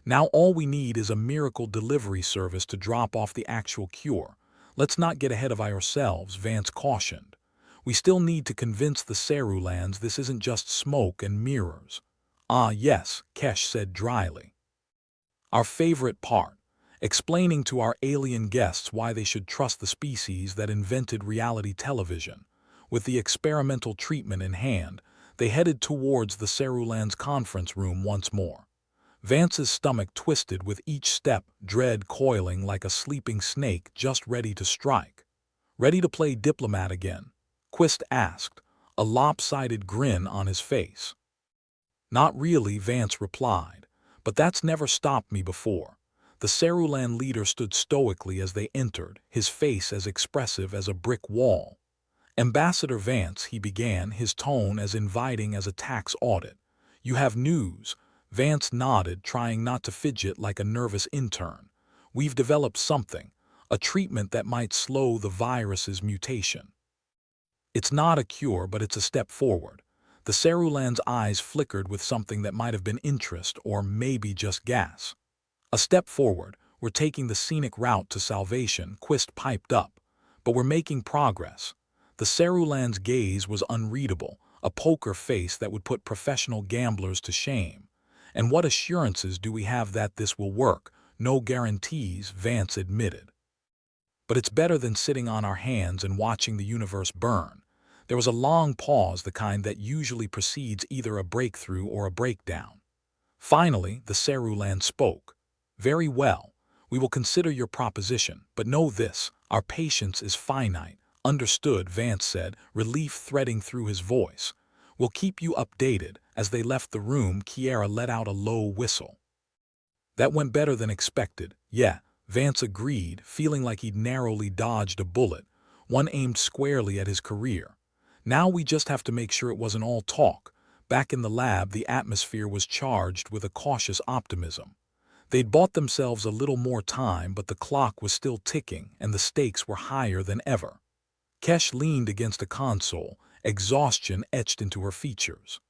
Now all we need is a miracle delivery service to drop off the actual cure. Let's not get ahead of ourselves, Vance cautioned. We still need to convince the Cerulans this isn't just smoke and mirrors. Ah yes, Kesh said dryly. Our favorite part, explaining to our alien guests why they should trust the species that invented reality television. With the experimental treatment in hand, they headed towards the Cerulans conference room once more. Vance's stomach twisted with each step, dread coiling like a sleeping snake just ready to strike. Ready to play diplomat again? Quist asked, a lopsided grin on his face. Not really, Vance replied, but that's never stopped me before. The Cerulan leader stood stoically as they entered, his face as expressive as a brick wall. Ambassador Vance, he began, his tone as inviting as a tax audit. You have news. Vance nodded, trying not to fidget like a nervous intern. We've developed something, a treatment that might slow the virus's mutation. It's not a cure, but it's a step forward. The Cerulan's eyes flickered with something that might have been interest or maybe just gas. A step forward, we're taking the scenic route to salvation, Quist piped up. But we're making progress. The Cerulan's gaze was unreadable, a poker face that would put professional gamblers to shame. And what assurances do we have that this will work? No guarantees, Vance admitted. But it's better than sitting on our hands and watching the universe burn. There was a long pause, the kind that usually precedes either a breakthrough or a breakdown. Finally, the Cerulan spoke. Very well. We will consider your proposition, but know this, our patience is finite. Understood, Vance said, relief threading through his voice. We'll keep you updated. As they left the room, Kiera let out a low whistle. That went better than expected. Yeah, Vance agreed, feeling like he'd narrowly dodged a bullet, one aimed squarely at his career. Now we just have to make sure it wasn't all talk. Back in the lab, the atmosphere was charged with a cautious optimism. They'd bought themselves a little more time, but the clock was still ticking, and the stakes were higher than ever. Kesh leaned against a console, exhaustion etched into her features.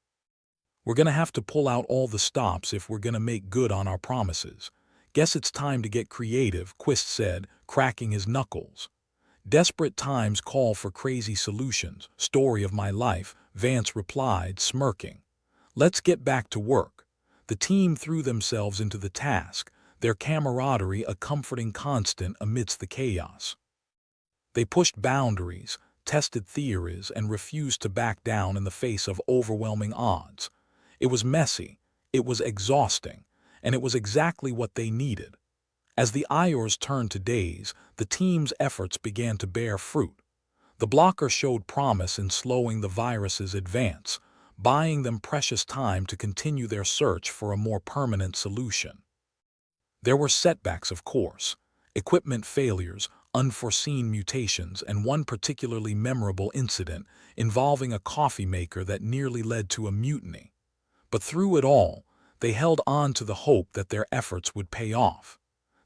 We're gonna have to pull out all the stops if we're gonna make good on our promises. Guess it's time to get creative, Quist said, cracking his knuckles. Desperate times call for crazy solutions. Story of my life, Vance replied, smirking. Let's get back to work. The team threw themselves into the task, their camaraderie a comforting constant amidst the chaos. They pushed boundaries, tested theories, and refused to back down in the face of overwhelming odds. It was messy, it was exhausting, and it was exactly what they needed. As the hours turned to days, the team's efforts began to bear fruit. The blocker showed promise in slowing the virus's advance, buying them precious time to continue their search for a more permanent solution. There were setbacks, of course, equipment failures, unforeseen mutations, and one particularly memorable incident involving a coffee maker that nearly led to a mutiny. But through it all, they held on to the hope that their efforts would pay off,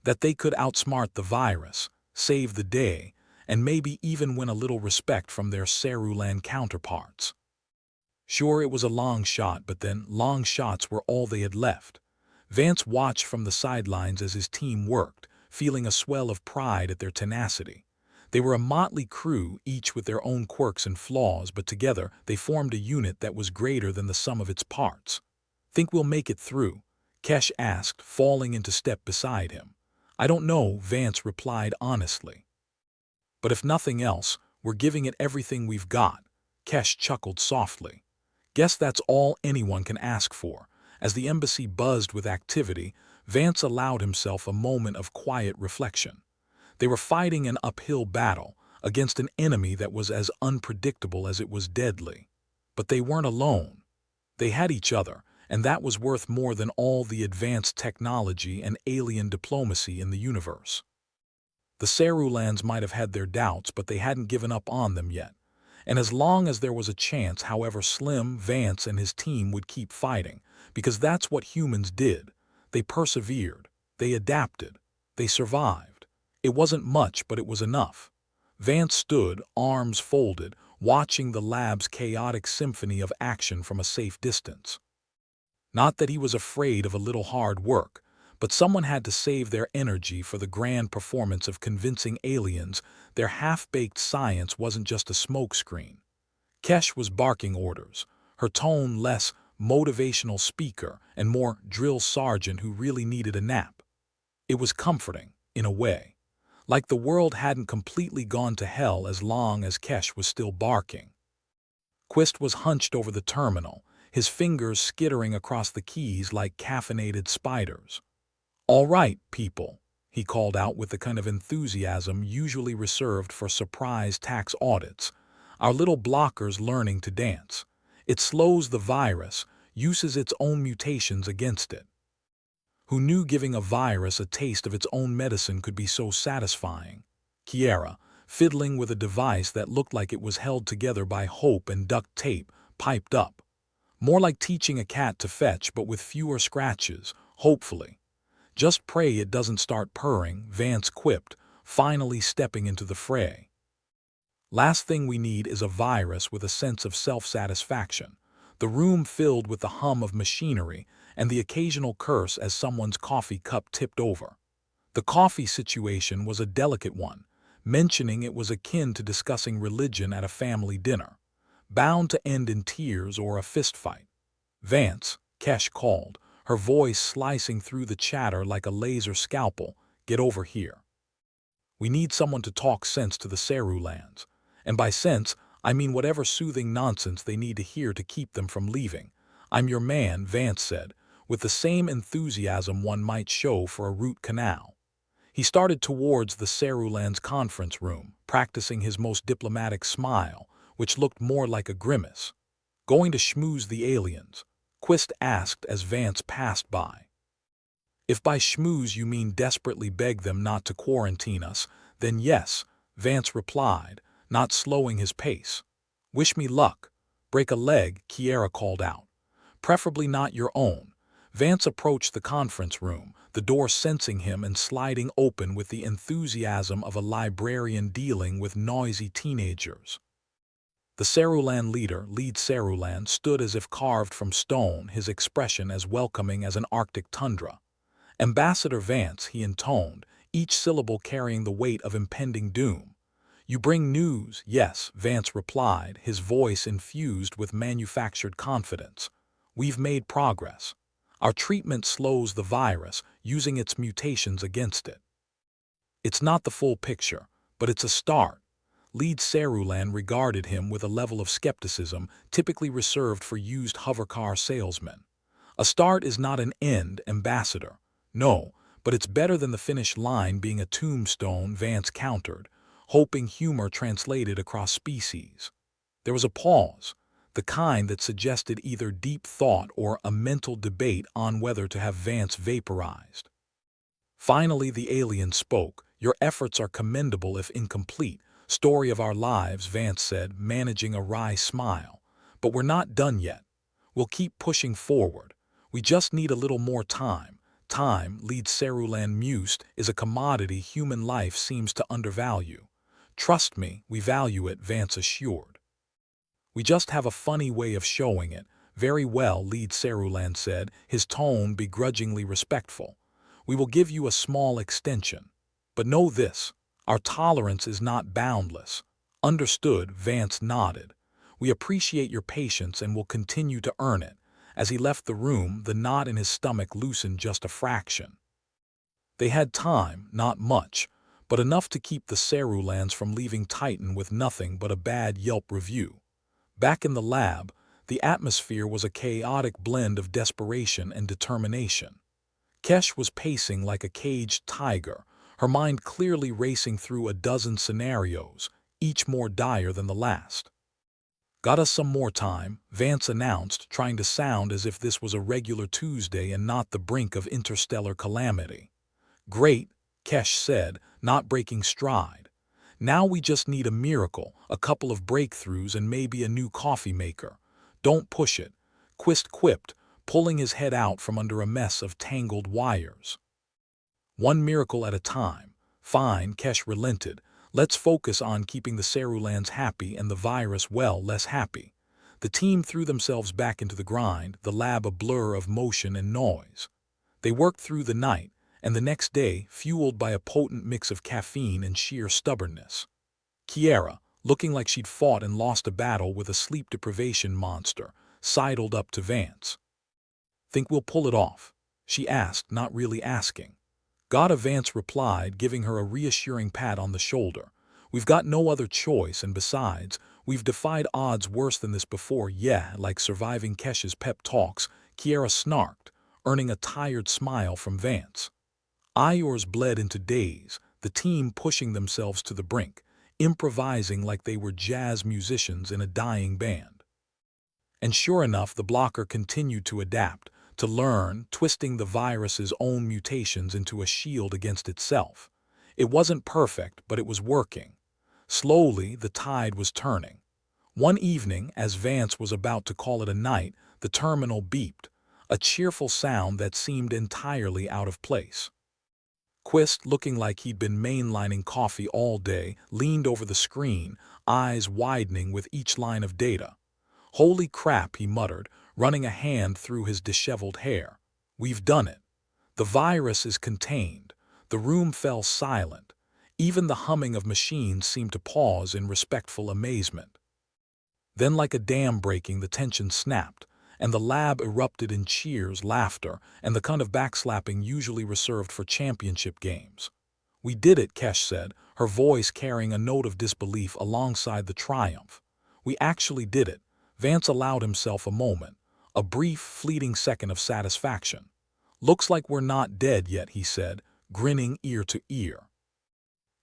that they could outsmart the virus, save the day, and maybe even win a little respect from their Cerulean counterparts. Sure, it was a long shot, but then long shots were all they had left. Vance watched from the sidelines as his team worked, feeling a swell of pride at their tenacity. They were a motley crew, each with their own quirks and flaws, but together they formed a unit that was greater than the sum of its parts. "Think we'll make it through?" Kesh asked, falling into step beside him. "I don't know," Vance replied honestly. "But if nothing else, we're giving it everything we've got." Kesh chuckled softly. "Guess that's all anyone can ask for." As the embassy buzzed with activity, Vance allowed himself a moment of quiet reflection. They were fighting an uphill battle against an enemy that was as unpredictable as it was deadly. But they weren't alone. They had each other, and that was worth more than all the advanced technology and alien diplomacy in the universe. The Cerulans might have had their doubts, but they hadn't given up on them yet. And as long as there was a chance, however slim, Vance and his team would keep fighting, because that's what humans did. They persevered, they adapted, they survived. It wasn't much, but it was enough. Vance stood, arms folded, watching the lab's chaotic symphony of action from a safe distance. Not that he was afraid of a little hard work, but someone had to save their energy for the grand performance of convincing aliens their half-baked science wasn't just a smokescreen. Kesh was barking orders, her tone less motivational speaker and more drill sergeant who really needed a nap. It was comforting, in a way. Like the world hadn't completely gone to hell as long as Kesh was still barking. Quist was hunched over the terminal, his fingers skittering across the keys like caffeinated spiders. "All right, people," he called out with the kind of enthusiasm usually reserved for surprise tax audits. "Our little blocker's learning to dance. It slows the virus, uses its own mutations against it." Who knew giving a virus a taste of its own medicine could be so satisfying? Kiera, fiddling with a device that looked like it was held together by hope and duct tape, piped up. "More like teaching a cat to fetch, but with fewer scratches, hopefully." "Just pray it doesn't start purring," Vance quipped, finally stepping into the fray. "Last thing we need is a virus with a sense of self-satisfaction." The room filled with the hum of machinery and the occasional curse as someone's coffee cup tipped over. The coffee situation was a delicate one. Mentioning it was akin to discussing religion at a family dinner, bound to end in tears or a fistfight. "Vance," Kesh called, her voice slicing through the chatter like a laser scalpel, "get over here. We need someone to talk sense to the Cerulans. And by sense, I mean whatever soothing nonsense they need to hear to keep them from leaving." "I'm your man," Vance said, with the same enthusiasm one might show for a root canal. He started towards the Cerulans' conference room, practicing his most diplomatic smile, which looked more like a grimace. "Going to schmooze the aliens?" Quist asked as Vance passed by. "If by schmooze you mean desperately beg them not to quarantine us, then yes," Vance replied, not slowing his pace. "Wish me luck." "Break a leg," Kiera called out. "Preferably not your own." Vance approached the conference room, the door sensing him and sliding open with the enthusiasm of a librarian dealing with noisy teenagers. The Cerulan lead Cerulan, stood as if carved from stone, his expression as welcoming as an Arctic tundra. "Ambassador Vance," he intoned, each syllable carrying the weight of impending doom. "You bring news?" "Yes," Vance replied, his voice infused with manufactured confidence. "We've made progress. Our treatment slows the virus, using its mutations against it. It's not the full picture, but it's a start." Lead Cerulan regarded him with a level of skepticism typically reserved for used hovercar salesmen. "A start is not an end, Ambassador." "No, but it's better than the finish line being a tombstone," Vance countered, hoping humor translated across species. There was a pause, the kind that suggested either deep thought or a mental debate on whether to have Vance vaporized. Finally the alien spoke. "Your efforts are commendable if incomplete. Story of our lives," Vance said, managing a wry smile. "But we're not done yet. We'll keep pushing forward. We just need a little more time." "Time," Lead Cerulan mused, "is a commodity human life seems to undervalue. Trust me, we value it, Vance assured. We just have a funny way of showing it. Very well, Lead Sarulan said, his tone begrudgingly respectful. We will give you a small extension. But know this, our tolerance is not boundless. Understood, Vance nodded. We appreciate your patience and will continue to earn it. As he left the room, the knot in his stomach loosened just a fraction. They had time, not much, but enough to keep the Sarulans from leaving Titan with nothing but a bad Yelp review. Back in the lab, the atmosphere was a chaotic blend of desperation and determination. Kesh was pacing like a caged tiger, her mind clearly racing through a dozen scenarios, each more dire than the last. Got us some more time, Vance announced, trying to sound as if this was a regular Tuesday and not the brink of interstellar calamity. Great, Kesh said, not breaking stride. Now we just need a miracle, a couple of breakthroughs and maybe a new coffee maker. Don't push it, Quist quipped, pulling his head out from under a mess of tangled wires. One miracle at a time. Fine, Kesh relented. Let's focus on keeping the Sarulans happy and the virus, well, less happy. The team threw themselves back into the grind, the lab a blur of motion and noise. They worked through the night, and the next day, fueled by a potent mix of caffeine and sheer stubbornness. Kiera, looking like she'd fought and lost a battle with a sleep deprivation monster, sidled up to Vance. Think we'll pull it off? She asked, not really asking. Gotta, Vance replied, giving her a reassuring pat on the shoulder. We've got no other choice, and besides, we've defied odds worse than this before. Yeah, like surviving Kesh's pep talks, Kiera snarked, earning a tired smile from Vance. Yours bled into days, the team pushing themselves to the brink, improvising like they were jazz musicians in a dying band. And sure enough, the blocker continued to adapt, to learn, twisting the virus's own mutations into a shield against itself. It wasn't perfect, but it was working. Slowly, the tide was turning. One evening, as Vance was about to call it a night, the terminal beeped, a cheerful sound that seemed entirely out of place. Quist, looking like he'd been mainlining coffee all day, leaned over the screen, eyes widening with each line of data. Holy crap, he muttered, running a hand through his disheveled hair. We've done it. The virus is contained. The room fell silent. Even the humming of machines seemed to pause in respectful amazement. Then, like a dam breaking, the tension snapped, and the lab erupted in cheers, laughter, and the kind of backslapping usually reserved for championship games. We did it, Kesh said, her voice carrying a note of disbelief alongside the triumph. We actually did it. Vance allowed himself a moment, a brief, fleeting second of satisfaction. Looks like we're not dead yet, he said, grinning ear to ear.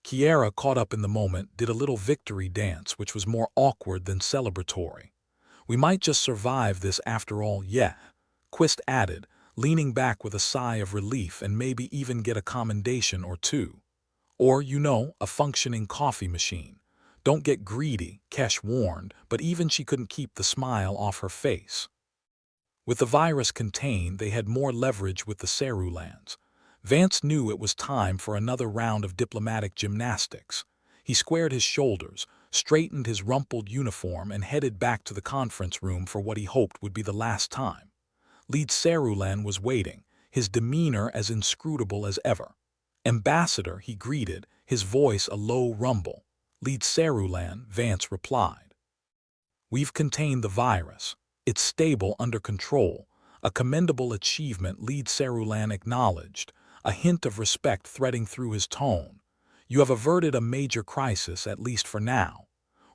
Kiera, caught up in the moment, did a little victory dance, which was more awkward than celebratory. We might just survive this after all, yeah, Quist added, leaning back with a sigh of relief, and maybe even get a commendation or two. Or, a functioning coffee machine. Don't get greedy, Kesh warned, but even she couldn't keep the smile off her face. With the virus contained, they had more leverage with the Sarulans. Vance knew it was time for another round of diplomatic gymnastics. He squared his shoulders, straightened his rumpled uniform, and headed back to the conference room for what he hoped would be the last time. Lead Sarulan was waiting, his demeanor as inscrutable as ever. Ambassador, he greeted, his voice a low rumble. Lead Sarulan, Vance replied. We've contained the virus. It's stable, under control. A commendable achievement, Lead Sarulan acknowledged, a hint of respect threading through his tone. You have averted a major crisis, at least for now.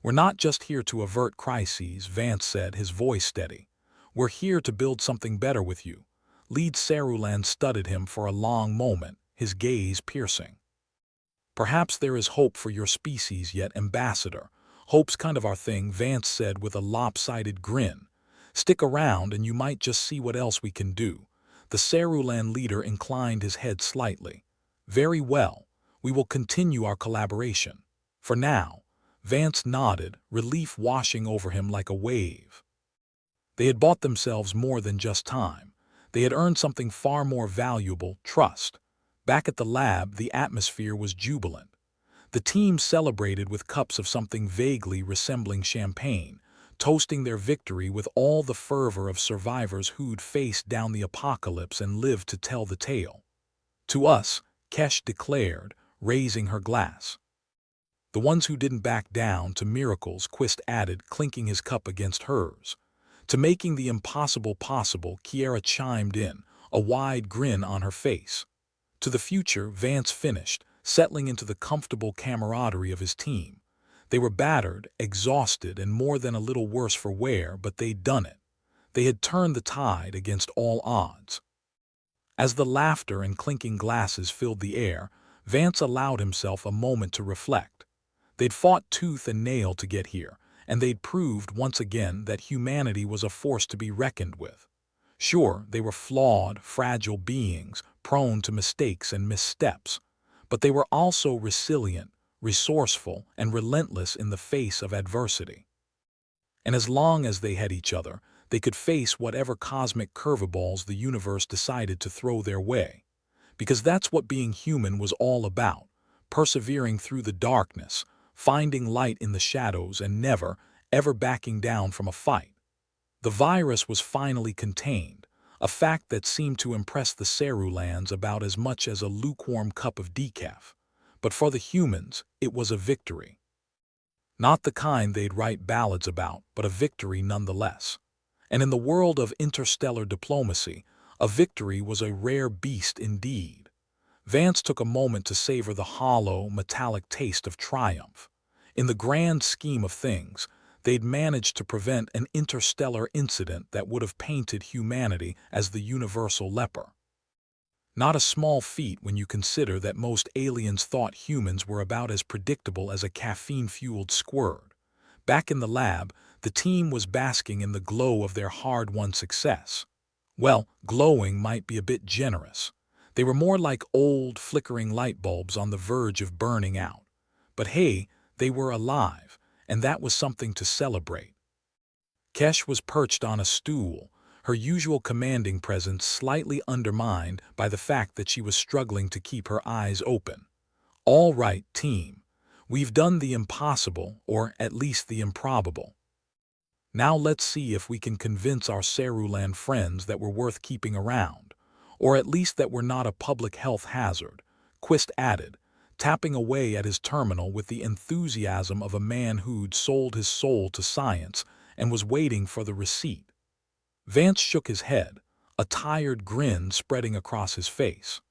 We're not just here to avert crises, Vance said, his voice steady. We're here to build something better with you. Lead Sarulan studied him for a long moment, his gaze piercing. Perhaps there is hope for your species yet, Ambassador. Hope's kind of our thing, Vance said with a lopsided grin. Stick around and you might just see what else we can do. The Sarulan leader inclined his head slightly. Very well. We will continue our collaboration. For now. Vance nodded, relief washing over him like a wave. They had bought themselves more than just time. They had earned something far more valuable, trust. Back at the lab, the atmosphere was jubilant. The team celebrated with cups of something vaguely resembling champagne, toasting their victory with all the fervor of survivors who'd faced down the apocalypse and lived to tell the tale. To us, Kesh declared, raising her glass. The ones who didn't back down to miracles, Quist added, clinking his cup against hers. To making the impossible possible, Kiera chimed in, a wide grin on her face. To the future, Vance finished, settling into the comfortable camaraderie of his team. They were battered, exhausted, and more than a little worse for wear, but they'd done it. They had turned the tide against all odds. As the laughter and clinking glasses filled the air, Vance allowed himself a moment to reflect. They'd fought tooth and nail to get here, and they'd proved once again that humanity was a force to be reckoned with. Sure, they were flawed, fragile beings, prone to mistakes and missteps, but they were also resilient, resourceful, and relentless in the face of adversity. And as long as they had each other, they could face whatever cosmic curveballs the universe decided to throw their way. Because that's what being human was all about, persevering through the darkness, finding light in the shadows, and never, ever backing down from a fight. The virus was finally contained, a fact that seemed to impress the Cerulans about as much as a lukewarm cup of decaf. But for the humans, it was a victory. Not the kind they'd write ballads about, but a victory nonetheless. And in the world of interstellar diplomacy, a victory was a rare beast indeed. Vance took a moment to savor the hollow, metallic taste of triumph. In the grand scheme of things, they'd managed to prevent an interstellar incident that would have painted humanity as the universal leper. Not a small feat when you consider that most aliens thought humans were about as predictable as a caffeine-fueled squirt. Back in the lab, the team was basking in the glow of their hard-won success. Well, glowing might be a bit generous. They were more like old, flickering light bulbs on the verge of burning out. But hey, they were alive, and that was something to celebrate. Kesh was perched on a stool, her usual commanding presence slightly undermined by the fact that she was struggling to keep her eyes open. All right, team. We've done the impossible, or at least the improbable. Now let's see if we can convince our Cerulan friends that we're worth keeping around, or at least that we're not a public health hazard, Quist added, tapping away at his terminal with the enthusiasm of a man who'd sold his soul to science and was waiting for the receipt. Vance shook his head, a tired grin spreading across his face.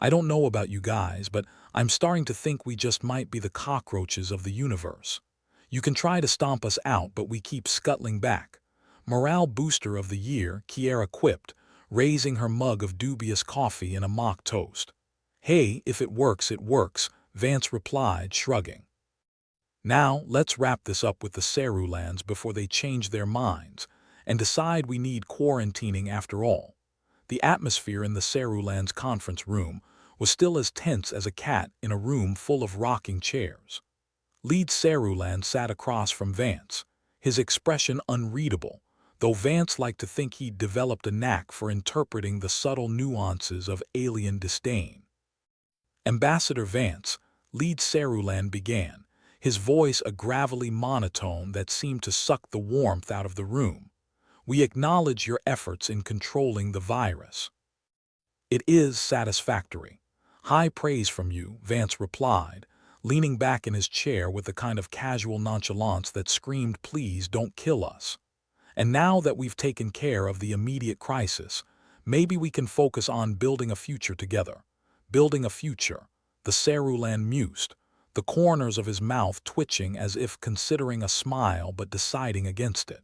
I don't know about you guys, but I'm starting to think we just might be the cockroaches of the universe. You can try to stomp us out, but we keep scuttling back. Morale booster of the year, Kiera quipped, raising her mug of dubious coffee in a mock toast. Hey, if it works, Vance replied, shrugging. Now, let's wrap this up with the Cerulans before they change their minds and decide we need quarantining after all. The atmosphere in the Cerulans conference room was still as tense as a cat in a room full of rocking chairs. Lead Cerulan sat across from Vance, his expression unreadable, though Vance liked to think he'd developed a knack for interpreting the subtle nuances of alien disdain. Ambassador Vance, Lead Cerulan began, his voice a gravelly monotone that seemed to suck the warmth out of the room. We acknowledge your efforts in controlling the virus. It is satisfactory. High praise from you, Vance replied, leaning back in his chair with the kind of casual nonchalance that screamed, please don't kill us. And now that we've taken care of the immediate crisis, maybe we can focus on building a future together. Building a future, the Cerulan mused, the corners of his mouth twitching as if considering a smile but deciding against it.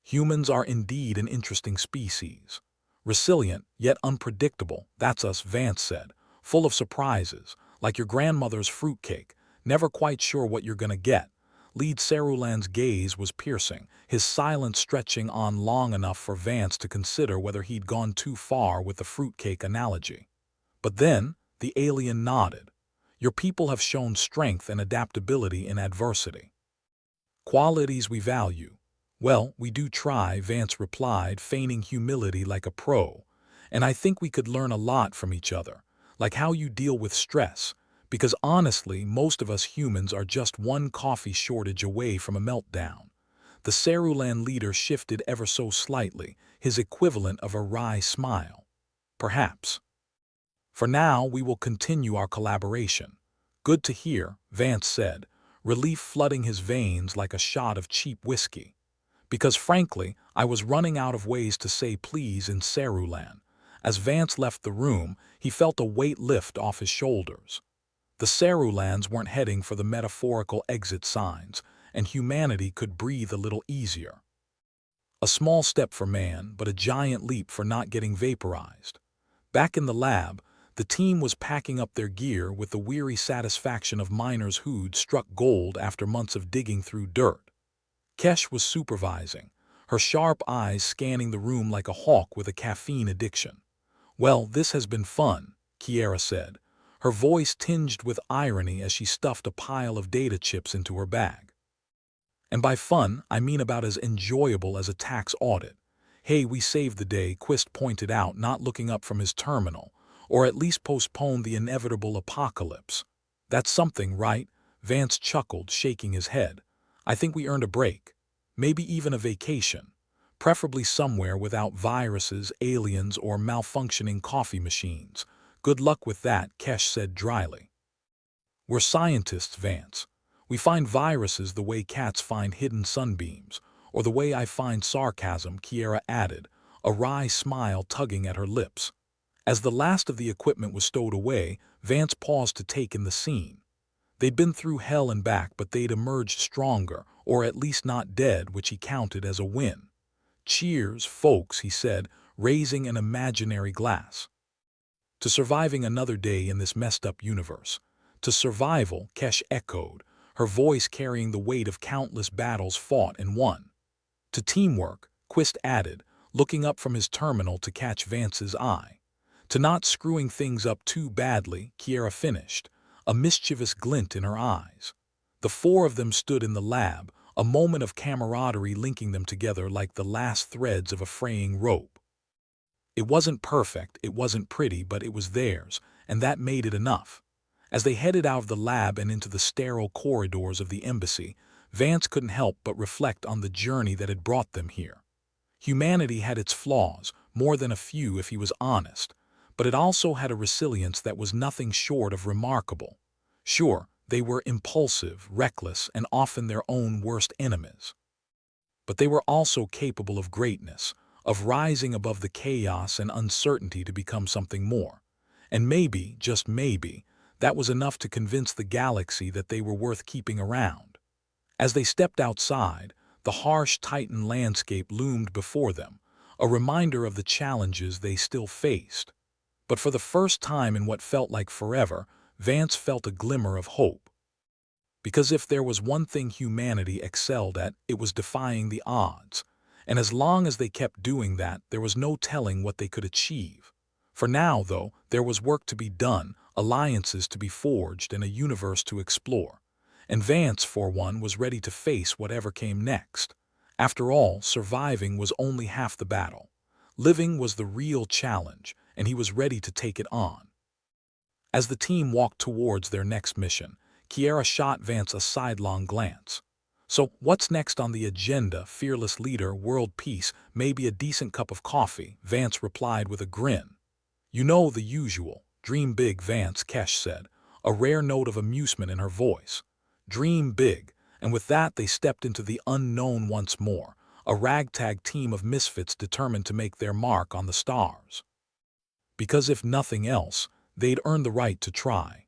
Humans are indeed an interesting species. Resilient, yet unpredictable, that's us, Vance said, full of surprises, like your grandmother's fruitcake, never quite sure what you're gonna get. Lead Cerulan's gaze was piercing, his silence stretching on long enough for Vance to consider whether he'd gone too far with the fruitcake analogy. But then, the alien nodded. Your people have shown strength and adaptability in adversity. Qualities we value. Well, we do try, Vance replied, feigning humility like a pro. And I think we could learn a lot from each other, like how you deal with stress, Because honestly, most of us humans are just one coffee shortage away from a meltdown. The Cerulean leader shifted ever so slightly, his equivalent of a wry smile. Perhaps. For now, we will continue our collaboration. Good to hear, Vance said, relief flooding his veins like a shot of cheap whiskey. Because frankly, I was running out of ways to say please in Cerulean. As Vance left the room, he felt a weight lift off his shoulders. The Cerulans weren't heading for the metaphorical exit signs, and humanity could breathe a little easier. A small step for man, but a giant leap for not getting vaporized. Back in the lab, the team was packing up their gear with the weary satisfaction of miners who'd struck gold after months of digging through dirt. Kesh was supervising, her sharp eyes scanning the room like a hawk with a caffeine addiction. "Well, this has been fun," Kiera said, her voice tinged with irony as she stuffed a pile of data chips into her bag. "And by fun, I mean about as enjoyable as a tax audit. Hey, we saved the day," Quist pointed out, not looking up from his terminal, "or at least postponed the inevitable apocalypse." "That's something, right?" Vance chuckled, shaking his head. "I think we earned a break. Maybe even a vacation. Preferably somewhere without viruses, aliens, or malfunctioning coffee machines. Good luck with that," Kesh said dryly. "We're scientists, Vance. We find viruses the way cats find hidden sunbeams, or the way I find sarcasm," Kiera added, a wry smile tugging at her lips. As the last of the equipment was stowed away, Vance paused to take in the scene. They'd been through hell and back, but they'd emerged stronger, or at least not dead, which he counted as a win. "Cheers, folks," he said, raising an imaginary glass. "To surviving another day in this messed-up universe." "To survival," Kesh echoed, her voice carrying the weight of countless battles fought and won. "To teamwork," Quist added, looking up from his terminal to catch Vance's eye. "To not screwing things up too badly," Kiera finished, a mischievous glint in her eyes. The four of them stood in the lab, a moment of camaraderie linking them together like the last threads of a fraying rope. It wasn't perfect, it wasn't pretty, but it was theirs, and that made it enough. As they headed out of the lab and into the sterile corridors of the embassy, Vance couldn't help but reflect on the journey that had brought them here. Humanity had its flaws, more than a few if he was honest, but it also had a resilience that was nothing short of remarkable. Sure, they were impulsive, reckless, and often their own worst enemies. But they were also capable of greatness, of rising above the chaos and uncertainty to become something more. And maybe, just maybe, that was enough to convince the galaxy that they were worth keeping around. As they stepped outside, the harsh Titan landscape loomed before them, a reminder of the challenges they still faced. But for the first time in what felt like forever, Vance felt a glimmer of hope. Because if there was one thing humanity excelled at, it was defying the odds. And as long as they kept doing that, there was no telling what they could achieve. For now, though, there was work to be done, alliances to be forged, and a universe to explore. And Vance, for one, was ready to face whatever came next. After all, surviving was only half the battle. Living was the real challenge, and he was ready to take it on. As the team walked towards their next mission, Kiera shot Vance a sidelong glance. "So, what's next on the agenda, fearless leader, world peace, maybe a decent cup of coffee?" Vance replied with a grin. "You know the usual. Dream big, Vance," Kesh said, a rare note of amusement in her voice. Dream big, and with that they stepped into the unknown once more, a ragtag team of misfits determined to make their mark on the stars. Because if nothing else, they'd earned the right to try.